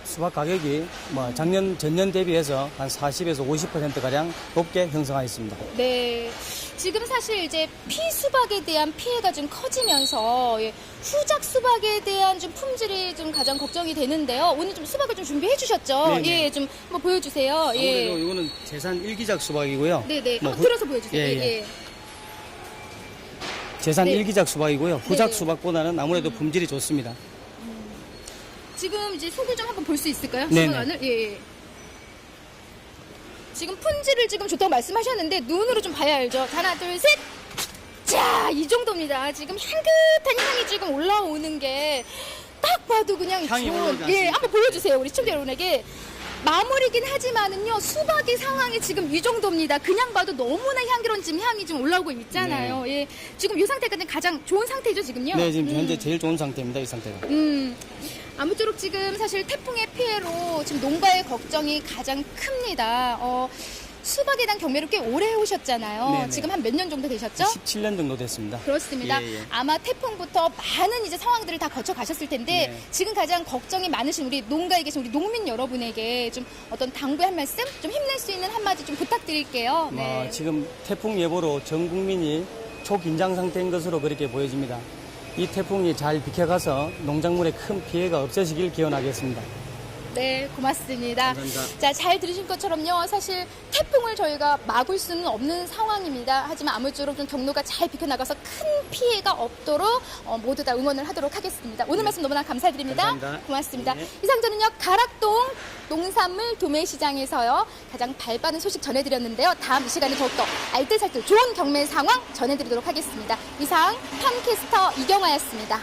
수박 가격이 전년 대비해서 한 40에서 50% 가량 높게 형성하였습니다. 네. 지금 사실 이제 피수박에 대한 피해가 좀 커지면서 후작 수박에 대한 좀 품질이 좀 가장 걱정이 되는데요. 오늘 좀 수박을 좀 준비해 주셨죠? 네네. 예, 좀 한번 보여주세요. 아무래도 이거는 재산 1기작 수박이고요. 네네. 한번 들어서 보여주세요. 예. 재산 네. 1기작 수박이고요. 후작 네네. 수박보다는 아무래도 품질이 좋습니다. 지금 이제 속을 좀 한번 볼 수 있을까요? 네네. 수박 안을? 예. 지금 품질을 지금 좋다고 말씀하셨는데 눈으로 좀 봐야 알죠. 하나, 둘, 셋. 자, 이 정도입니다. 지금 향긋한 향이 지금 올라오는 게 딱 봐도 그냥 향이 좋은. 올라오지 않습니까? 예, 한번 보여주세요. 우리 시청자 여러분에게. 마무리긴 하지만은요, 수박의 상황이 지금 이 정도입니다. 그냥 봐도 너무나 향기로운 지금 향이 좀 올라오고 있잖아요. 예. 지금 이 상태가 가장 좋은 상태죠, 지금요? 네, 지금 현재 제일 좋은 상태입니다. 이 상태가. 아무쪼록 지금 사실 태풍의 피해로 지금 농가의 걱정이 가장 큽니다. 수박에 대한 경매를 꽤 오래 해오셨잖아요. 네네. 지금 한 몇 년 정도 되셨죠? 17년 정도 됐습니다. 그렇습니다. 예. 아마 태풍부터 많은 이제 상황들을 다 거쳐 가셨을 텐데 네. 지금 가장 걱정이 많으신 우리 농가에 계신 우리 농민 여러분에게 좀 어떤 당부의 한 말씀, 좀 힘낼 수 있는 한마디 좀 부탁드릴게요. 네. 지금 태풍 예보로 전 국민이 초긴장 상태인 것으로 그렇게 보여집니다. 이 태풍이 잘 비켜가서 농작물에 큰 피해가 없어지길 기원하겠습니다. 네, 고맙습니다. 감사합니다. 자, 잘 들으신 것처럼요. 사실 태풍을 저희가 막을 수는 없는 상황입니다. 하지만 아무쪼록 좀 경로가 잘 비켜나가서 큰 피해가 없도록 모두 다 응원을 하도록 하겠습니다. 오늘 말씀 너무나 감사드립니다. 감사합니다. 고맙습니다. 네. 이상 저는요, 가락동 농산물 도매시장에서요, 가장 발빠른 소식 전해드렸는데요. 다음 이 시간에 더욱더 알뜰살뜰 좋은 경매 상황 전해드리도록 하겠습니다. 이상 팜캐스터 이경아였습니다.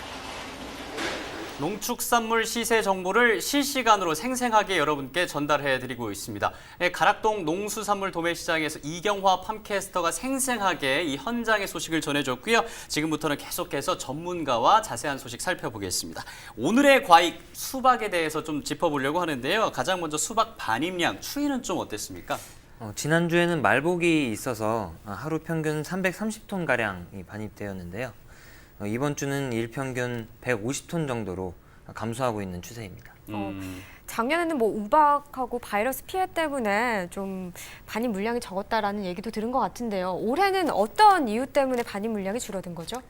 농축산물 시세 정보를 실시간으로 생생하게 여러분께 전달해드리고 있습니다. 가락동 농수산물 도매시장에서 이경화 팜캐스터가 생생하게 이 현장의 소식을 전해줬고요. 지금부터는 계속해서 전문가와 자세한 소식 살펴보겠습니다. 오늘의 과익 수박에 대해서 좀 짚어보려고 하는데요. 가장 먼저 수박 반입량, 추이는 좀 어땠습니까? 지난주에는 말복이 있어서 하루 평균 330톤가량이 반입되었는데요. 이번 주는 일평균 150톤 정도로 감소하고 있는 추세입니다. 작년에는 뭐 우박하고 바이러스 피해 때문에 좀 반입 물량이 적었다라는 얘기도 들은 것 같은데요. 올해는 어떤 이유 때문에 반입 물량이 줄어든 거죠?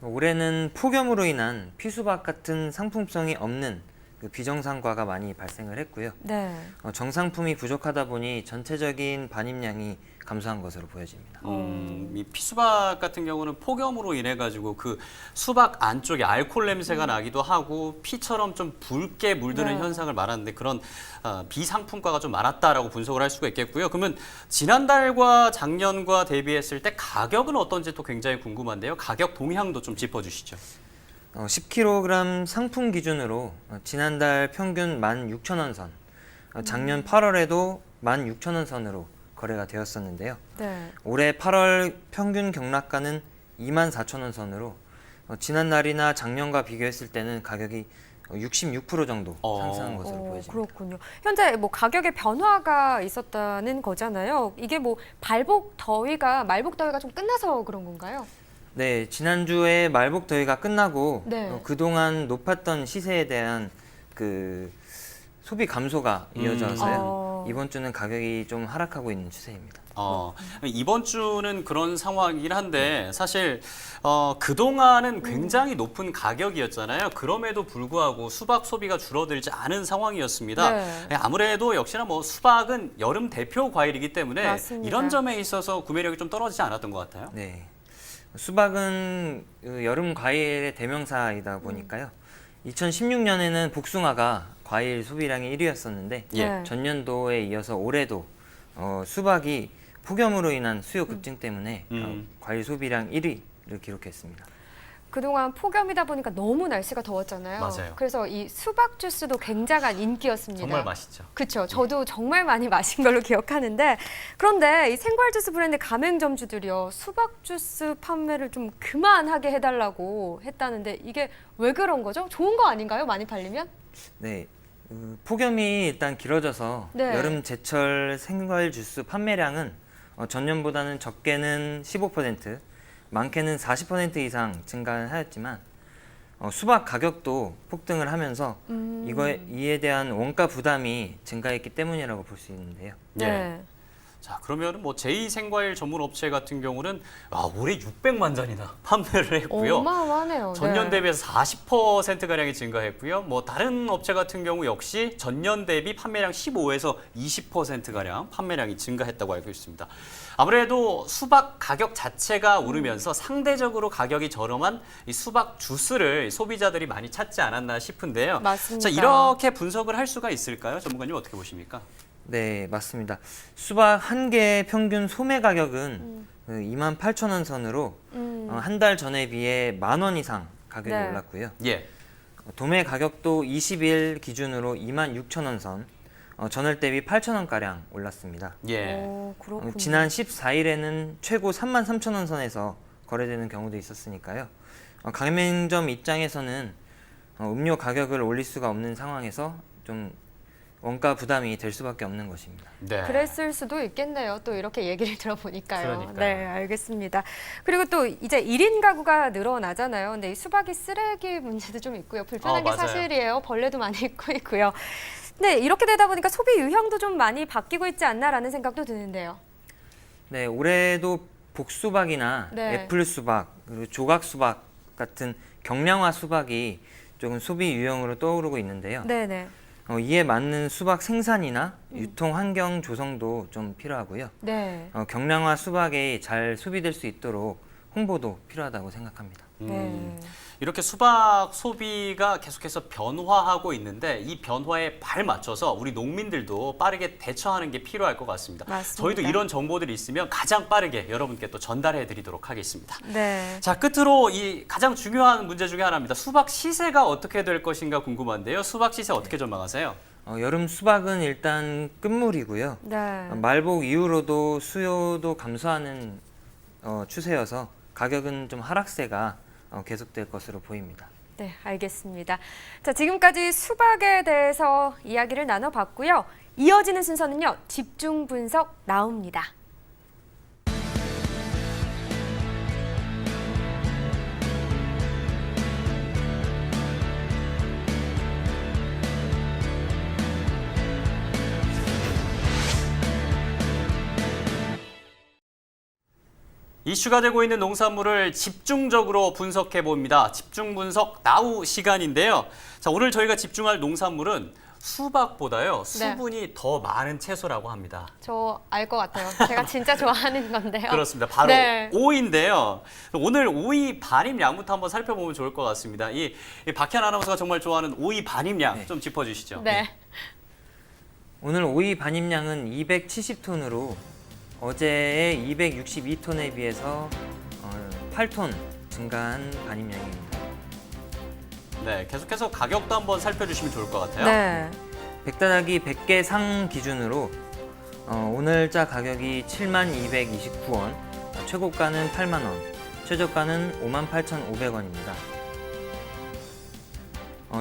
올해는 폭염으로 인한 피수박 같은 상품성이 없는 그 비정상과가 많이 발생을 했고요. 네. 정상품이 부족하다 보니 전체적인 반입량이 감소한 것으로 보여집니다. 이 피수박 같은 경우는 폭염으로 인해 가지고 그 수박 안쪽에 알코올 냄새가 나기도 하고 피처럼 좀 붉게 물드는 네. 현상을 말하는데 그런 비상품과가 좀 많았다라고 분석을 할 수가 있겠고요. 그러면 지난달과 작년과 대비했을 때 가격은 어떤지 또 굉장히 궁금한데요. 가격 동향도 좀 짚어주시죠. 10kg 상품 기준으로 지난달 평균 16,000원 선, 작년 8월에도 16,000원 선으로 거래가 되었었는데요. 네. 올해 8월 평균 경락가는 24,000원 선으로 지난날이나 작년과 비교했을 때는 가격이 66% 정도 상승한 것으로 보여집니다. 그렇군요. 현재 뭐 가격의 변화가 있었다는 거잖아요. 이게 뭐 말복 더위가 좀 끝나서 그런 건가요? 네, 지난주에 말복 더위가 끝나고 네. 그동안 높았던 시세에 대한 그 소비 감소가 이어져서요. 이번 주는 가격이 좀 하락하고 있는 추세입니다. 이번 주는 그런 상황이긴 한데 사실 그동안은 굉장히 높은 가격이었잖아요. 그럼에도 불구하고 수박 소비가 줄어들지 않은 상황이었습니다. 네. 아무래도 역시나 뭐 수박은 여름 대표 과일이기 때문에 맞습니다. 이런 점에 있어서 구매력이 좀 떨어지지 않았던 것 같아요. 네, 수박은 여름 과일의 대명사이다 보니까요. 2016년에는 복숭아가 과일 소비량이 1위였었는데 예. 전년도에 이어서 올해도 수박이 폭염으로 인한 수요 급증 때문에 과일 소비량 1위를 기록했습니다. 그동안 폭염이다 보니까 너무 날씨가 더웠잖아요. 맞아요. 그래서 이 수박 주스도 굉장한 인기였습니다. 정말 맛있죠. 그렇죠. 저도 정말 많이 마신 걸로 기억하는데 그런데 이 생과일 주스 브랜드 가맹점주들이요. 수박 주스 판매를 좀 그만하게 해달라고 했다는데 이게 왜 그런 거죠? 좋은 거 아닌가요? 많이 팔리면? 네. 폭염이 일단 길어져서 네. 여름 제철 생과일 주스 판매량은 전년보다는 적게는 15%, 많게는 40% 이상 증가하였지만 수박 가격도 폭등을 하면서 이에 대한 원가 부담이 증가했기 때문이라고 볼 수 있는데요. 네. 자, 그러면 뭐 제2생과일 전문 업체 같은 경우는 올해 600만 잔이나 판매를 했고요. 어마어마하네요. 전년 대비해서 40%가량이 증가했고요. 뭐 다른 업체 같은 경우 역시 전년 대비 판매량 15에서 20%가량 판매량이 증가했다고 알고 있습니다. 아무래도 수박 가격 자체가 오르면서 상대적으로 가격이 저렴한 이 수박 주스를 소비자들이 많이 찾지 않았나 싶은데요. 맞습니다. 자, 이렇게 분석을 할 수가 있을까요? 전문가님 어떻게 보십니까? 네, 맞습니다. 수박 한 개 평균 소매 가격은 28,000원 선으로 한 달 전에 비해 10,000원 이상 가격이 네. 올랐고요. 예. 도매 가격도 20일 기준으로 26,000원 선, 전월 대비 8,000원가량 올랐습니다. 예. 그렇군요. 지난 14일에는 최고 33,000원 선에서 거래되는 경우도 있었으니까요. 가맹점 입장에서는 음료 가격을 올릴 수가 없는 상황에서 좀 원가 부담이 될 수밖에 없는 것입니다. 네. 그랬을 수도 있겠네요. 또 이렇게 얘기를 들어보니까요. 그러니까요. 네, 알겠습니다. 그리고 또 이제 1인 가구가 늘어나잖아요. 근데 이 수박이 쓰레기 문제도 좀 있고요. 불편한 게 맞아요. 사실이에요. 벌레도 많이 있고요. 근데 이렇게 되다 보니까 소비 유형도 좀 많이 바뀌고 있지 않나라는 생각도 드는데요. 네, 올해도 복수박이나 네. 애플 수박, 그리고 조각 수박 같은 경량화 수박이 조금 소비 유형으로 떠오르고 있는데요. 네네. 이에 맞는 수박 생산이나 유통 환경 조성도 좀 필요하고요. 네. 경량화 수박이 잘 소비될 수 있도록 홍보도 필요하다고 생각합니다. 네. 이렇게 수박 소비가 계속해서 변화하고 있는데 이 변화에 발맞춰서 우리 농민들도 빠르게 대처하는 게 필요할 것 같습니다. 맞습니다. 저희도 이런 정보들이 있으면 가장 빠르게 여러분께 또 전달해 드리도록 하겠습니다. 네. 자, 끝으로 이 가장 중요한 문제 중에 하나입니다. 수박 시세가 어떻게 될 것인가 궁금한데요. 수박 시세 어떻게 전망하세요? 여름 수박은 일단 끝물이고요. 네. 말복 이후로도 수요도 감소하는 추세여서 가격은 좀 하락세가 계속될 것으로 보입니다. 네, 알겠습니다. 자, 지금까지 수박에 대해서 이야기를 나눠봤고요. 이어지는 순서는요, 집중 분석 나옵니다. 이슈가 되고 있는 농산물을 집중적으로 분석해 봅니다. 집중 분석 나우 시간인데요. 자, 오늘 저희가 집중할 농산물은 수박보다요, 수분이 더 많은 채소라고 합니다. 저 알 것 같아요. 제가 진짜 좋아하는 건데요. 그렇습니다. 바로 네. 오이인데요. 오늘 오이 반입량부터 한번 살펴보면 좋을 것 같습니다. 이 박현 아나운서가 정말 좋아하는 오이 반입량 좀 짚어주시죠. 네. 오늘 오이 반입량은 270톤으로 어제의 262톤에 비해서 8톤 증가한 반입량입니다. 네, 계속해서 가격도 한번 살펴주시면 좋을 것 같아요. 네. 백다닥이 100개 상 기준으로 오늘자 가격이 72,229원, 최고가는 8만 원, 최저가는 58,500원입니다.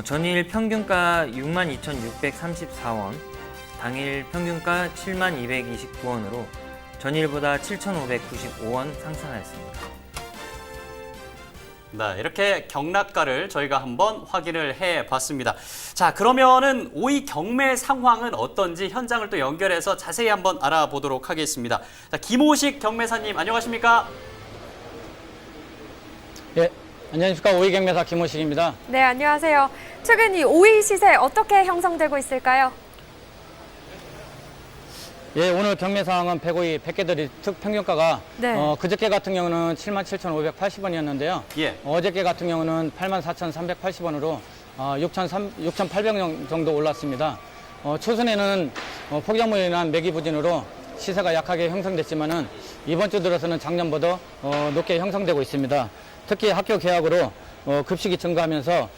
전일 평균가 62,634원, 당일 평균가 72,229원으로 전일보다 7,595원 상승하였습니다. 네, 이렇게 경락가를 저희가 한번 확인을 해봤습니다. 자, 그러면은 오이 경매 상황은 어떤지 현장을 또 연결해서 자세히 한번 알아보도록 하겠습니다. 자, 김호식 경매사님 안녕하십니까? 예, 안녕하십니까. 오이경매사 김호식입니다. 네, 안녕하세요. 최근 이 오이 시세 어떻게 형성되고 있을까요? 예, 오늘 경매 상황은 백오이 100개들이 특 평균가가 네. 그저께 같은 경우는 77,580원이었는데요. 예. 어저께 같은 경우는 84,380원으로 6,800원 정도 올랐습니다. 초순에는 폭염으로 인한 매기 부진으로 시세가 약하게 형성됐지만은 이번 주 들어서는 작년보다 높게 형성되고 있습니다. 특히 학교 개학으로 급식이 증가하면서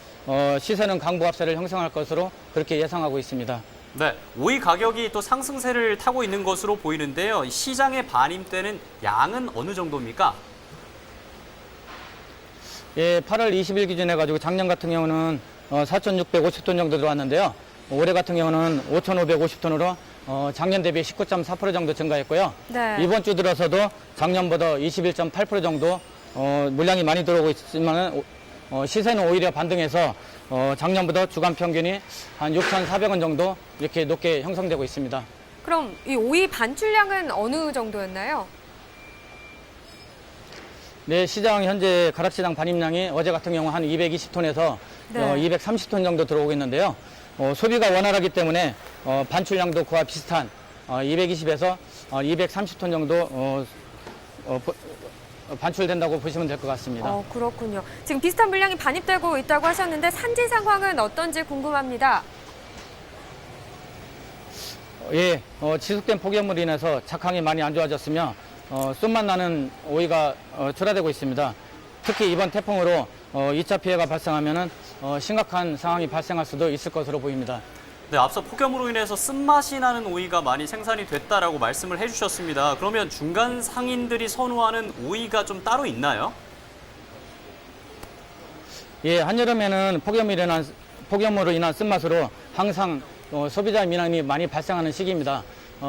시세는 강보합세를 형성할 것으로 그렇게 예상하고 있습니다. 네, 오이 가격이 또 상승세를 타고 있는 것으로 보이는데요. 시장에 반영되는 양은 어느 정도입니까? 예, 8월 20일 기준해 가지고 작년 같은 경우는 4,650톤 정도 들어왔는데요. 올해 같은 경우는 5,550톤으로 작년 대비 19.4% 정도 증가했고요. 네. 이번 주 들어서도 작년보다 21.8% 정도 물량이 많이 들어오고 있지만 시세는 오히려 반등해서 작년보다 주간 평균이 한 6,400원 정도 이렇게 높게 형성되고 있습니다. 그럼 이 오이 반출량은 어느 정도였나요? 네, 시장 현재 가락시장 반입량이 어제 같은 경우 한 220톤에서 네. 230톤 정도 들어오고 있는데요. 소비가 원활하기 때문에 반출량도 그와 비슷한 220에서 230톤 정도 반출된다고 보시면 될 것 같습니다. 그렇군요. 지금 비슷한 물량이 반입되고 있다고 하셨는데 산지 상황은 어떤지 궁금합니다. 예, 지속된 폭염으로 인해서 작황이 많이 안 좋아졌으며 쏜맛 나는 오이가 출하되고 있습니다. 특히 이번 태풍으로 2차 피해가 발생하면은 심각한 상황이 발생할 수도 있을 것으로 보입니다. 네, 앞서 폭염으로 인해서 쓴맛이 나는 오이가 많이 생산이 됐다라고 말씀을 해주셨습니다. 그러면 중간 상인들이 선호하는 오이가 좀 따로 있나요? 예, 한여름에는 폭염으로 인한 쓴맛으로 항상 소비자 민원이 많이 발생하는 시기입니다.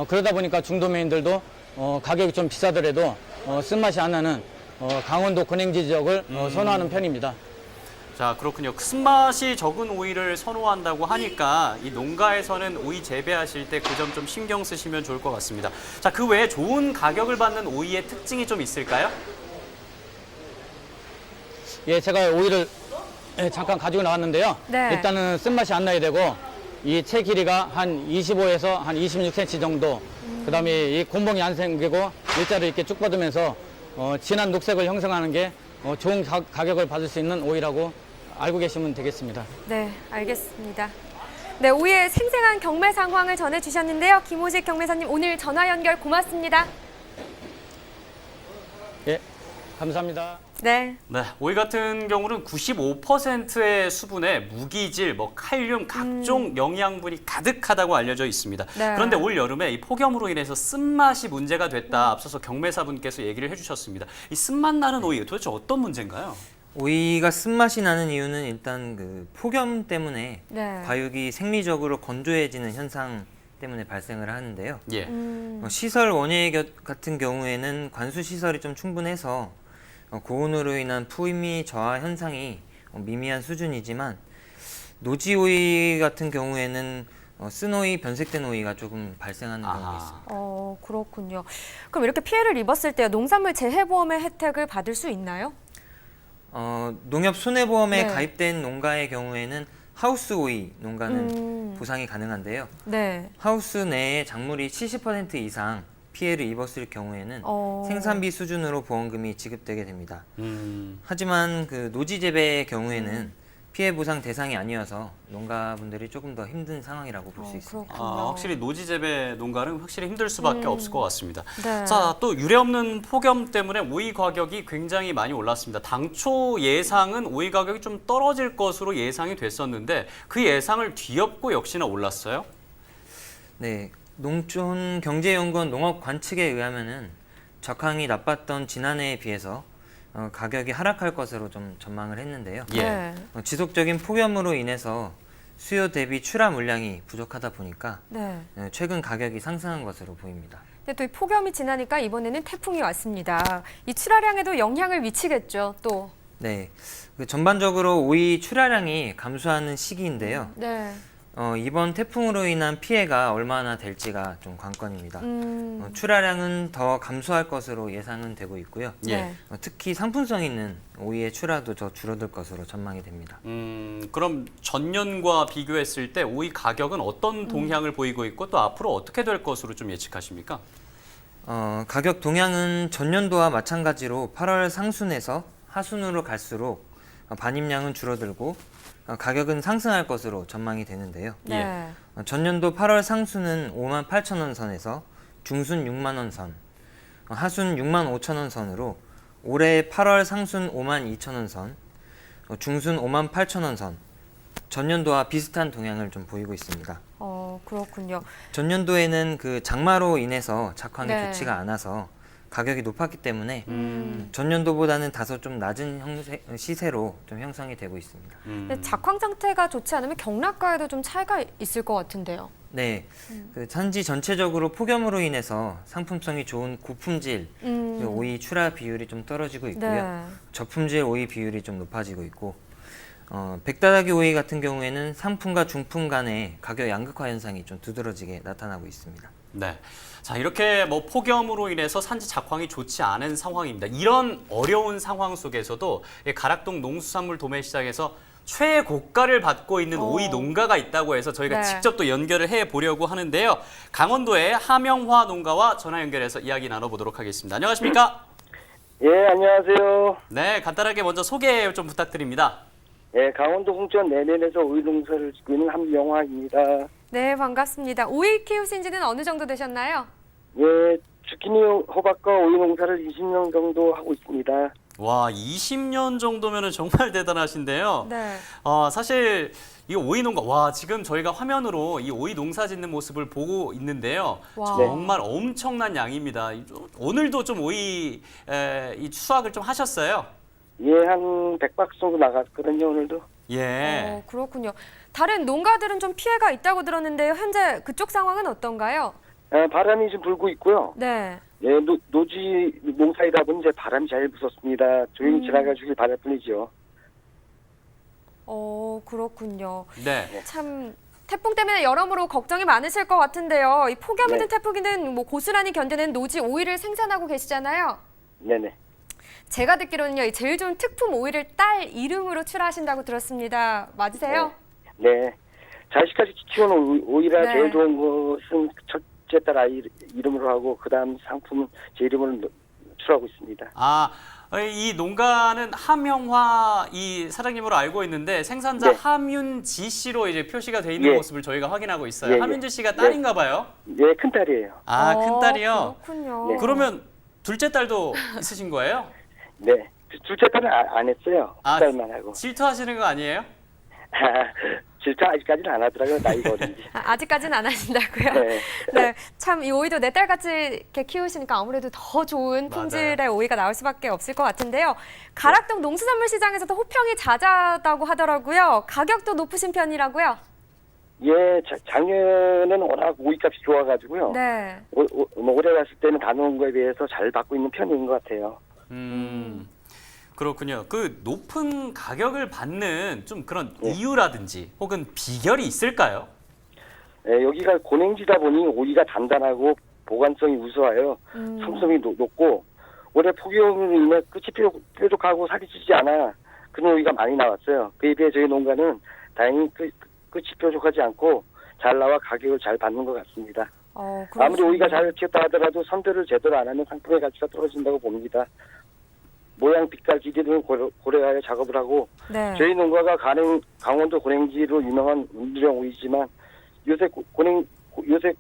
그러다 보니까 중도매인들도 가격이 좀 비싸더라도 쓴맛이 안 나는 강원도 권행지 지역을 선호하는 편입니다. 자, 그렇군요. 쓴맛이 적은 오이를 선호한다고 하니까 이 농가에서는 오이 재배하실 때 그 점 좀 신경 쓰시면 좋을 것 같습니다. 자, 그 외에 좋은 가격을 받는 오이의 특징이 좀 있을까요? 예, 제가 오이를 잠깐 가지고 나왔는데요. 네. 일단은 쓴맛이 안 나야 되고 이 채 길이가 한 25에서 한 26cm 정도. 그다음에 이 곤봉이 안 생기고 일자로 이렇게 쭉 뻗으면서 진한 녹색을 형성하는 게 좋은 가격을 받을 수 있는 오이라고 알고 계시면 되겠습니다. 네, 알겠습니다. 네, 오이의 생생한 경매 상황을 전해주셨는데요. 김호식 경매사님 오늘 전화 연결 고맙습니다. 예, 감사합니다. 네. 네, 오이 같은 경우는 95%의 수분에 무기질, 칼륨, 각종 영양분이 가득하다고 알려져 있습니다. 네. 그런데 올 여름에 이 폭염으로 인해서 쓴맛이 문제가 됐다. 앞서서 경매사분께서 얘기를 해주셨습니다. 이 쓴맛 나는 오이 도대체 어떤 문제인가요? 오이가 쓴맛이 나는 이유는 일단 그 폭염 때문에 네. 과육이 생리적으로 건조해지는 현상 때문에 발생을 하는데요. 예. 시설 원예 같은 경우에는 관수 시설이 좀 충분해서 고온으로 인한 풍미 저하 현상이 미미한 수준이지만 노지 오이 같은 경우에는 쓴 오이, 변색된 오이가 조금 발생하는 경우가 있습니다. 그렇군요. 그럼 이렇게 피해를 입었을 때 농산물 재해보험의 혜택을 받을 수 있나요? 농협 손해보험에 네. 가입된 농가의 경우에는 하우스 오이 농가는 보상이 가능한데요. 네. 하우스 내에 작물이 70% 이상 피해를 입었을 경우에는 생산비 수준으로 보험금이 지급되게 됩니다. 하지만 그 노지 재배의 경우에는 피해 보상 대상이 아니어서 농가분들이 조금 더 힘든 상황이라고 볼 수 있습니다. 확실히 노지 재배 농가는 확실히 힘들 수밖에 없을 것 같습니다. 네. 자, 또 유례없는 폭염 때문에 오이 가격이 굉장히 많이 올랐습니다. 당초 예상은 오이 가격이 좀 떨어질 것으로 예상이 됐었는데 그 예상을 뒤엎고 역시나 올랐어요. 네, 농촌경제연구원 농업관측에 의하면은 적항이 나빴던 지난해에 비해서 가격이 하락할 것으로 좀 전망을 했는데요. 예. 네. 지속적인 폭염으로 인해서 수요 대비 출하 물량이 부족하다 보니까 네. 최근 가격이 상승한 것으로 보입니다. 근데 또 이 폭염이 지나니까 이번에는 태풍이 왔습니다. 이 출하량에도 영향을 미치겠죠, 또. 네, 전반적으로 오이 출하량이 감소하는 시기인데요. 네. 이번 태풍으로 인한 피해가 얼마나 될지가 좀 관건입니다. 출하량은 더 감소할 것으로 예상은 되고 있고요. 네. 특히 상품성 있는 오이의 출하도 더 줄어들 것으로 전망이 됩니다. 그럼 전년과 비교했을 때 오이 가격은 어떤 동향을 보이고 있고 또 앞으로 어떻게 될 것으로 좀 예측하십니까? 가격 동향은 전년도와 마찬가지로 8월 상순에서 하순으로 갈수록 반입량은 줄어들고 가격은 상승할 것으로 전망이 되는데요. 네. 전년도 8월 상순은 58,000원 선에서 중순 6만 원 선, 하순 6만 5천 원 선으로 올해 8월 상순 52,000원 선, 중순 58,000원 선, 전년도와 비슷한 동향을 좀 보이고 있습니다. 그렇군요. 전년도에는 그 장마로 인해서 작황이 네. 좋지가 않아서 가격이 높았기 때문에 전년도보다는 다소 좀 낮은 시세로 좀 형성이 되고 있습니다. 근데 작황 상태가 좋지 않으면 경락가에도 좀 차이가 있을 것 같은데요. 네, 그 산지 전체적으로 폭염으로 인해서 상품성이 좋은 고품질 그 오이 출하 비율이 좀 떨어지고 있고요. 네. 저품질 오이 비율이 좀 높아지고 있고, 백다다기 오이 같은 경우에는 상품과 중품 간의 가격 양극화 현상이 좀 두드러지게 나타나고 있습니다. 네. 자, 이렇게 뭐 폭염으로 인해서 산지 작황이 좋지 않은 상황입니다. 이런 어려운 상황 속에서도 이 가락동 농수산물 도매 시장에서 최고가를 받고 있는 오이 농가가 있다고 해서 저희가 네. 직접 또 연결을 해 보려고 하는데요. 강원도의 함영화 농가와 전화 연결해서 이야기 나눠보도록 하겠습니다. 안녕하십니까? 예, 안녕하세요. 네, 간단하게 먼저 소개 좀 부탁드립니다. 예, 강원도 홍천 내면에서 오이 농사를 짓고 있는 함영화입니다. 네, 반갑습니다. 오이 키우신 지는 어느 정도 되셨나요? 예, 주키니 호박과 오이 농사를 20년 정도 하고 있습니다. 와, 20년 정도면은 정말 대단하신데요. 네. 사실 이 오이 농가, 와, 지금 저희가 화면으로 이 오이 농사 짓는 모습을 보고 있는데요. 와. 정말 엄청난 양입니다. 오늘도 좀 오이 이 수확을 좀 하셨어요? 예, 한 100박스 정도 나갔거든요, 오늘도. 예. 그렇군요. 다른 농가들은 좀 피해가 있다고 들었는데요. 현재 그쪽 상황은 어떤가요? 바람이 좀 불고 있고요. 네. 예, 노지 농사이다 보니 이제 바람이 잘 불었습니다. 조용히 지나가 주길 바랄 뿐이죠. 그렇군요. 네. 참 태풍 때문에 여러모로 걱정이 많으실 것 같은데요. 이 폭염이든 네. 태풍이든 뭐 고스란히 견디는 노지 오이를 생산하고 계시잖아요. 네네. 제가 듣기로는요, 이 제일 좋은 특품 오이를 딸 이름으로 출하하신다고 들었습니다. 맞으세요? 네. 자식까지 키우는 오이라 네. 제일 좋은 것은 첫째 딸 아이 이름으로 하고, 그 다음 상품은 제 이름으로 출하고 있습니다. 이 농가는 함영화 이 사장님으로 알고 있는데 생산자 네. 함윤지 씨로 이제 표시가 돼 있는 예. 모습을 저희가 확인하고 있어요. 예, 예. 함윤지 씨가 네. 딸인가 봐요. 예, 큰 딸이에요. 큰딸이요? 그렇군요. 네. 그러면 둘째 딸도 있으신 거예요? 네. 둘째 딸은 안 했어요. 두 딸만 하고. 질투하시는 거 아니에요? 질투 아직까지는 안 하더라고요. 나이가 어린지. 아직까지는 안 하신다고요? 네. 네, 참 이 오이도 내 딸같이 이렇게 키우시니까 아무래도 더 좋은 맞아요. 품질의 오이가 나올 수밖에 없을 것 같은데요. 가락동 농수산물 시장에서도 호평이 잦았다고 하더라고요. 가격도 높으신 편이라고요? 예, 작년에는 워낙 오이값이 좋아가지고요. 네. 올해 갔을 때는 다른 거에 비해서 잘 받고 있는 편인 것 같아요. 그렇군요. 그 높은 가격을 받는 좀 그런 네. 이유라든지 혹은 비결이 있을까요? 예, 여기가 고냉지다 보니 오이가 단단하고 보관성이 우수하여 상품성이 높고, 올해 폭염으로 인해 끝이 뾰족하고 살이 찌지 않아 그런 오이가 많이 나왔어요. 그에 비해 저희 농가는 다행히 끝이 뾰족하지 않고 잘 나와 가격을 잘 받는 것 같습니다. 아무리 오이가 잘 키웠다 하더라도 선별을 제대로 안 하면 상품의 가치가 떨어진다고 봅니다. 모양, 빛깔, 길이 등을 고려하여 작업을 하고, 네. 저희 농가가 강원도 고냉지로 유명한 운두령 오이지만 요새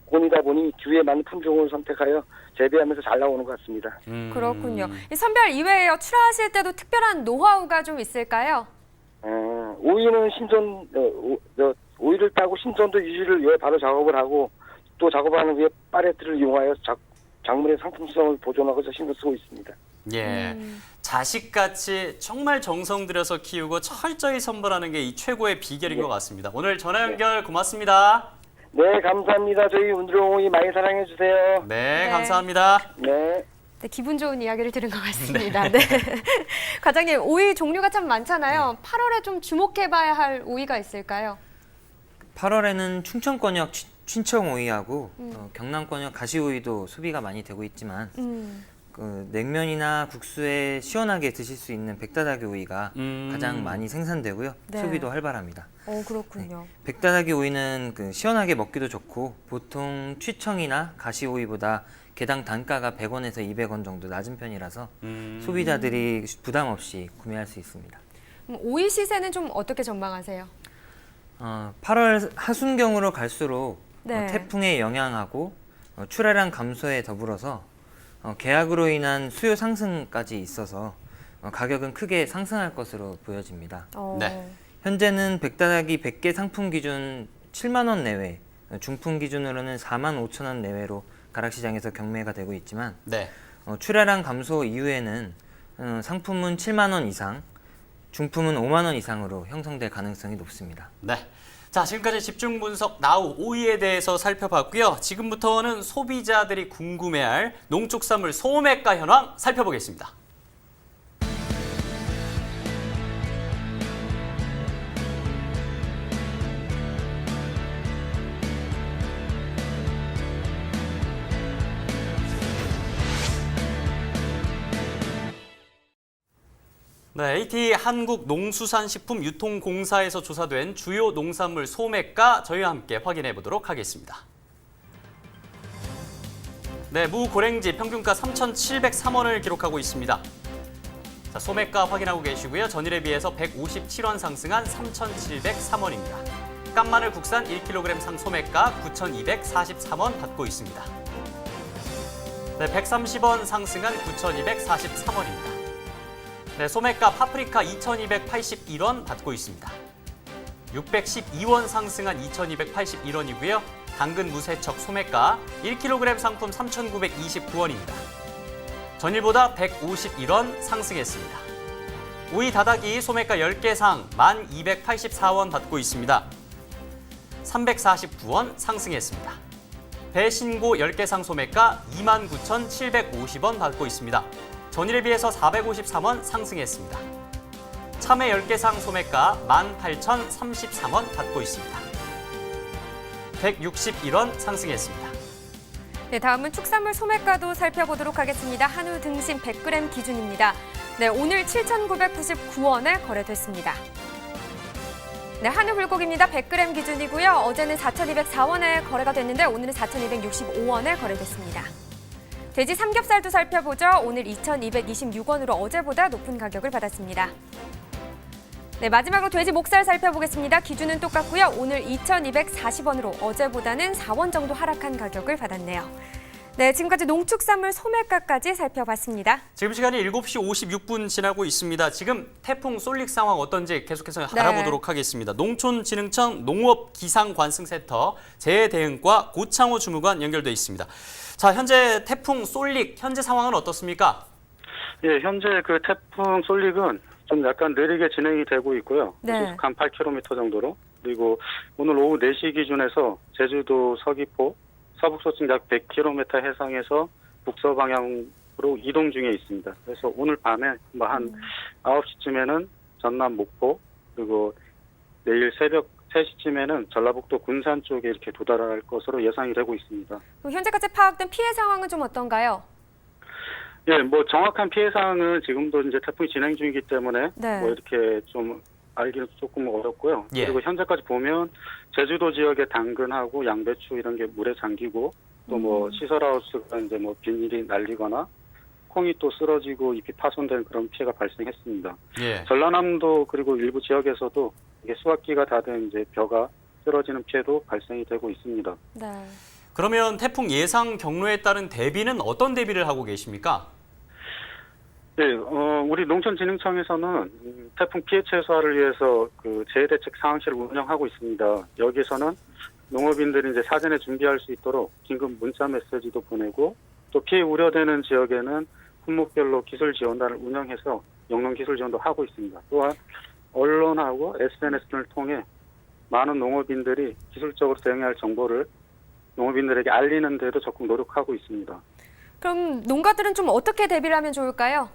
곤이다 보니 기후에 맞는 품종을 선택하여 재배하면서 잘 나오는 것 같습니다. 그렇군요. 이 선별 이외에요. 출하하실 때도 특별한 노하우가 좀 있을까요? 오이는 오이를 따고 신선도 유지를 위해 바로 작업을 하고, 또 작업하는 후에 파레트를 이용하여 작물의 상품성을 보존하고 신경 쓰고 있습니다. 예. 자식같이 정말 정성 들여서 키우고 철저히 선별하는 게 이 최고의 비결인 것 같습니다. 오늘 전화 연결 고맙습니다. 네, 감사합니다. 저희 운두령 오이 많이 사랑해 주세요. 네, 네. 감사합니다. 네. 네, 기분 좋은 이야기를 들은 것 같습니다. 네. 과장님, 오이 종류가 참 많잖아요. 8월에 좀 주목해봐야 할 오이가 있을까요? 8월에는 충청권역 춘청 오이하고 경남권역 가시 오이도 소비가 많이 되고 있지만 그 냉면이나 국수에 시원하게 드실 수 있는 백다다기 오이가 가장 많이 생산되고요. 네. 소비도 활발합니다. 그렇군요. 백다다기 오이는 그 시원하게 먹기도 좋고 보통 취청이나 가시 오이보다 개당 단가가 100원에서 200원 정도 낮은 편이라서 소비자들이 부담 없이 구매할 수 있습니다. 오이 시세는 좀 어떻게 전망하세요? 8월 하순경으로 갈수록 네. 태풍의 영향하고 출하량 감소에 더불어서 계약으로 인한 수요 상승까지 있어서 가격은 크게 상승할 것으로 보여집니다. 네. 현재는 백다닥이 100개 상품 기준 7만 원 내외, 중품 기준으로는 4만 5천 원 내외로 가락시장에서 경매가 되고 있지만 네. 출하량 감소 이후에는 상품은 7만 원 이상, 중품은 5만 원 이상으로 형성될 가능성이 높습니다. 네. 자, 지금까지 집중 분석 나우 오이에 대해서 살펴봤고요. 지금부터는 소비자들이 궁금해할 농축산물 소매가 현황 살펴보겠습니다. 네, AT 한국농수산식품유통공사에서 조사된 주요 농산물 소매가 저희와 함께 확인해 보도록 하겠습니다. 네, 무 고랭지 평균가 3,703원을 기록하고 있습니다. 자, 소매가 확인하고 계시고요. 전일에 비해서 157원 상승한 3,703원입니다. 깐마늘 국산 1kg 상 소매가 9,243원 받고 있습니다. 네, 130원 상승한 9,243원입니다. 네, 소매가 파프리카 2,281원 받고 있습니다. 612원 상승한 2,281원이고요. 당근 무세척 소매가 1kg 상품 3,929원입니다. 전일보다 151원 상승했습니다. 오이 다닥이 소매가 10개 상 1,284원 받고 있습니다. 349원 상승했습니다. 배신고 10개 상 소매가 29,750원 받고 있습니다. 전일에 비해서 453원 상승했습니다. 참외 10개 상 소매가 18,033원 받고 있습니다. 161원 상승했습니다. 네, 다음은 축산물 소매가도 살펴보도록 하겠습니다. 한우 등심 100g 기준입니다. 네, 오늘 7,999원에 거래됐습니다. 네, 한우 불고기입니다. 100g 기준이고요. 어제는 4,204원에 거래가 됐는데 오늘은 4,265원에 거래됐습니다. 돼지 삼겹살도 살펴보죠. 오늘 2,226원으로 어제보다 높은 가격을 받았습니다. 네, 마지막으로 돼지 목살 살펴보겠습니다. 기준은 똑같고요. 오늘 2,240원으로 어제보다는 4원 정도 하락한 가격을 받았네요. 네, 지금까지 농축산물 소매가까지 살펴봤습니다. 지금 시간이 7시 56분 지나고 있습니다. 지금 태풍 솔릭 상황 어떤지 계속해서 알아보도록 하겠습니다. 농촌진흥청 농업기상관승센터 재해대응과 고창호 주무관 연결돼 있습니다. 자, 현재 태풍 솔릭 현재 상황은 어떻습니까? 예, 현재 그 태풍 솔릭은 좀 약간 느리게 진행이 되고 있고요. 네. 시속 한 8km 정도로. 그리고 오늘 오후 4시 기준에서 제주도 서귀포 서북서쪽 약 100km 해상에서 북서 방향으로 이동 중에 있습니다. 그래서 오늘 밤에 뭐 한 9시쯤에는 전남 목포, 그리고 내일 새벽 3시쯤에는 전라북도 군산 쪽에 이렇게 도달할 것으로 예상이 되고 있습니다. 현재까지 파악된 피해 상황은 좀 어떤가요? 예, 뭐 정확한 피해 사항은 지금도 이제 태풍이 진행 중이기 때문에 네. 뭐 이렇게 좀 알기는 조금 어렵고요. 예. 그리고 현재까지 보면 제주도 지역의 당근하고 양배추 이런 게 물에 잠기고 또 뭐 시설하우스가 이제 뭐 비닐이 날리거나 콩이 또 쓰러지고 잎이 파손된 그런 피해가 발생했습니다. 예. 전라남도 그리고 일부 지역에서도 이게 수확기가 다 된 이제 벼가 쓰러지는 피해도 발생이 되고 있습니다. 네. 그러면 태풍 예상 경로에 따른 대비는 어떤 대비를 하고 계십니까? 네, 우리 농촌진흥청에서는 태풍 피해 최소화를 위해서 그 재해대책 상황실을 운영하고 있습니다. 여기서는 농업인들이 이제 사전에 준비할 수 있도록 긴급 문자 메시지도 보내고 또 피해 우려되는 지역에는 품목별로 기술 지원단을 운영해서 영농 기술 지원도 하고 있습니다. 또한 언론하고 SNS를 통해 많은 농업인들이 기술적으로 대응해야 할 정보를 농업인들에게 알리는 데도 적극 노력하고 있습니다. 그럼 농가들은 좀 어떻게 대비를 하면 좋을까요?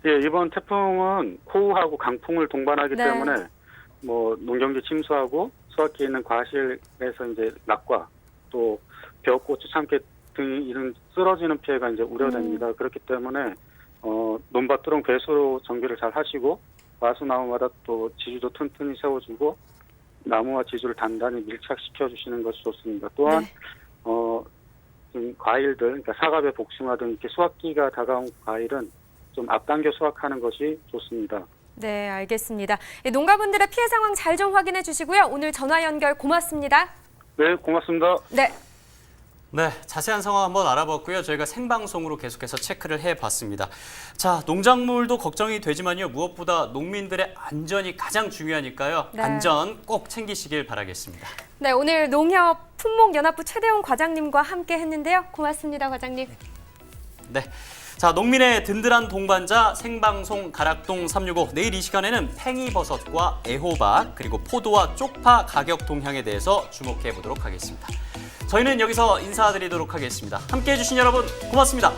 예, 이번 태풍은 호우하고 강풍을 동반하기 네. 때문에 뭐 농경지 침수하고 수확기에 있는 과실에서 이제 낙과 또 벼, 고추, 참깨 등 이런 쓰러지는 피해가 이제 우려됩니다. 그렇기 때문에 논밭두렁 배수 정비를 잘 하시고 마수 나무마다 또 지주도 튼튼히 세워주고 나무와 지주를 단단히 밀착시켜 주시는 것이 좋습니다. 또한 네. 좀 과일들, 그러니까 사과배, 복숭아 등 이렇게 수확기가 다가온 과일은 좀 앞당겨 수확하는 것이 좋습니다. 네, 알겠습니다. 농가분들의 피해 상황 잘 좀 확인해 주시고요. 오늘 전화 연결 고맙습니다. 네, 고맙습니다. 네. 네, 자세한 상황 한번 알아봤고요. 저희가 생방송으로 계속해서 체크를 해봤습니다. 자, 농작물도 걱정이 되지만요. 무엇보다 농민들의 안전이 가장 중요하니까요. 네. 안전 꼭 챙기시길 바라겠습니다. 네, 오늘 농협 품목연합부 최대웅 과장님과 함께 했는데요. 고맙습니다, 과장님. 네. 자, 농민의 든든한 동반자 생방송 가락동 365. 내일 이 시간에는 팽이버섯과 애호박 그리고 포도와 쪽파 가격 동향에 대해서 주목해 보도록 하겠습니다. 저희는 여기서 인사드리도록 하겠습니다. 함께해 주신 여러분 고맙습니다.